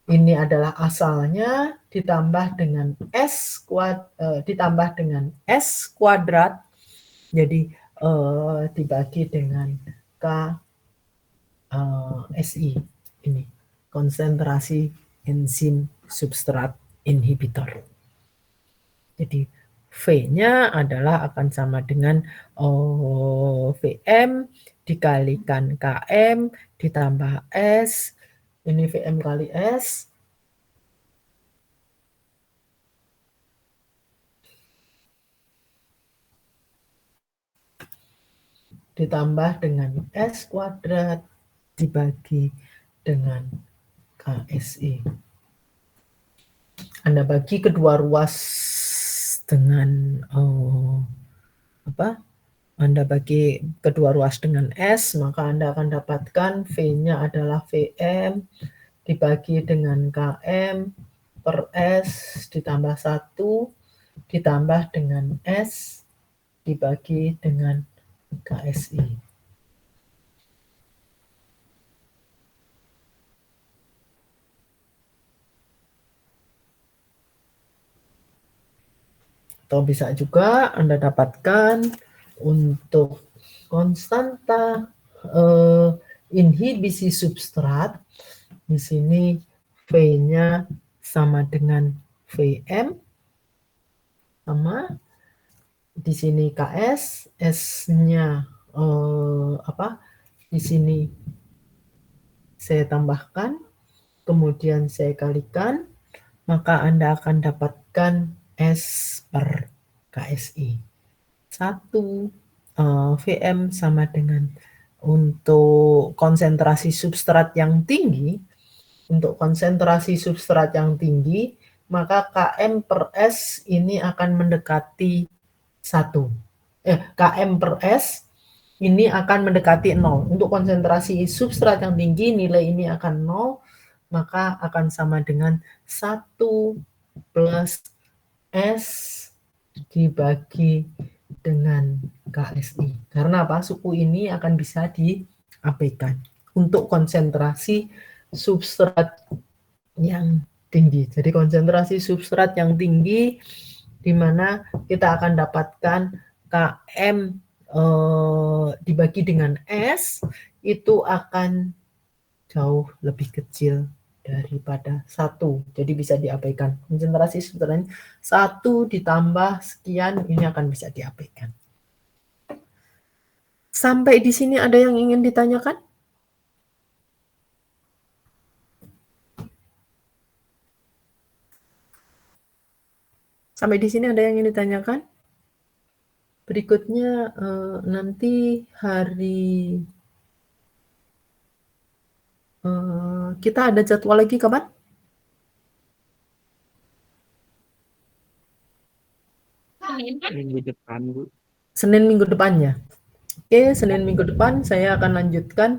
[SPEAKER 1] ini adalah asalnya, ditambah dengan S kuadrat, jadi dibagi dengan KSI, ini konsentrasi enzim substrat inhibitor. Jadi V-nya adalah akan sama dengan Vm dikalikan Km ditambah S, ini Vm kali S, ditambah dengan S kuadrat dibagi dengan KSI. Anda bagi kedua ruas dengan Anda bagi kedua ruas dengan S, maka Anda akan dapatkan V-nya adalah Vm dibagi dengan Km per S ditambah 1 ditambah dengan S dibagi dengan KSI. Atau bisa juga Anda dapatkan untuk konstanta inhibisi substrat, di sini V-nya sama dengan Vm, sama di sini Ks, S-nya di sini saya tambahkan, kemudian saya kalikan, maka Anda akan dapatkan S per KSI. 1 Vm sama dengan, untuk konsentrasi substrat yang tinggi, maka Km per S ini akan mendekati 1. Km per S ini akan mendekati 0. Untuk konsentrasi substrat yang tinggi, nilai ini akan 0, maka akan sama dengan 1 plus S dibagi dengan KSI. Karena apa? Suku ini akan bisa diabaikan untuk konsentrasi substrat yang tinggi. Jadi konsentrasi substrat yang tinggi, di mana kita akan dapatkan Km dibagi dengan S, itu akan jauh lebih kecil daripada 1. Jadi bisa diabaikan. Konsentrasi substratnya 1 ditambah sekian, ini akan bisa diabaikan. Sampai di sini ada yang ingin ditanyakan? Sampai di sini ada yang ingin ditanyakan? Berikutnya nanti hari kita ada jadwal lagi kapan?
[SPEAKER 4] Minggu depan, Bu.
[SPEAKER 1] Senin minggu depannya. Oke, Senin minggu depan saya akan lanjutkan.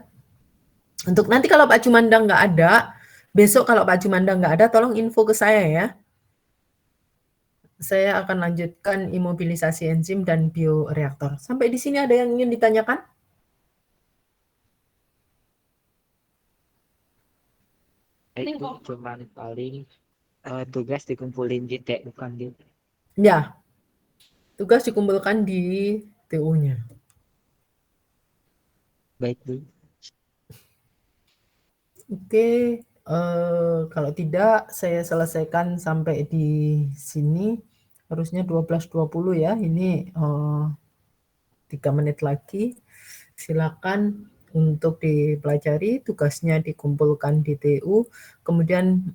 [SPEAKER 1] Untuk nanti kalau Pak Jumanda nggak ada, besok kalau Pak Jumanda nggak ada, tolong info ke saya ya. Saya akan lanjutkan imobilisasi enzim dan bioreaktor. Sampai di sini ada yang ingin ditanyakan?
[SPEAKER 4] Itu cuman paling tugas dikumpulin di TU bukan di.
[SPEAKER 1] Ya, tugas dikumpulkan di TU-nya.
[SPEAKER 4] Baik, Bu.
[SPEAKER 1] Oke, kalau tidak saya selesaikan sampai di sini. Harusnya 12.20 ya. Ini 3 menit lagi. Silakan untuk dipelajari, tugasnya dikumpulkan di TU. Kemudian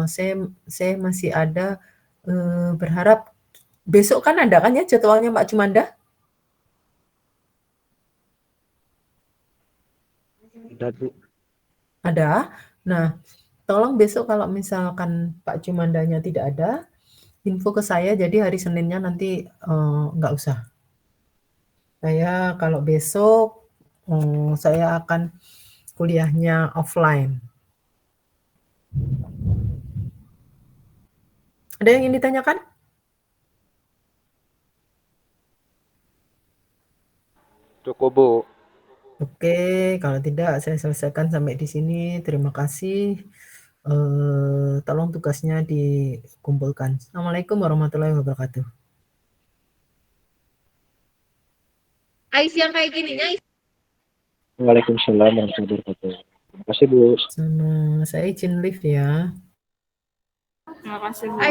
[SPEAKER 1] saya masih ada berharap besok kan ada kan ya jadwalnya Mbak Jumanda?
[SPEAKER 4] Ada Bu.
[SPEAKER 1] Ada. Nah, tolong besok kalau misalkan Pak Jumandanya tidak ada, info ke saya. Jadi hari Seninnya nanti nggak usah. Saya kalau besok saya akan kuliahnya offline. Ada yang ingin ditanyakan?
[SPEAKER 3] Cukup Bu.
[SPEAKER 1] Oke, kalau tidak saya selesaikan sampai di sini. Terima kasih. Tolong tugasnya dikumpulkan. Assalamualaikum warahmatullahi wabarakatuh.
[SPEAKER 2] Ais yang kayak gininya.
[SPEAKER 4] Waalaikumsalam warahmatullahi wabarakatuh. Terima kasih Bu.
[SPEAKER 1] Sama saya izin live ya.
[SPEAKER 2] Terima kasih, Bu.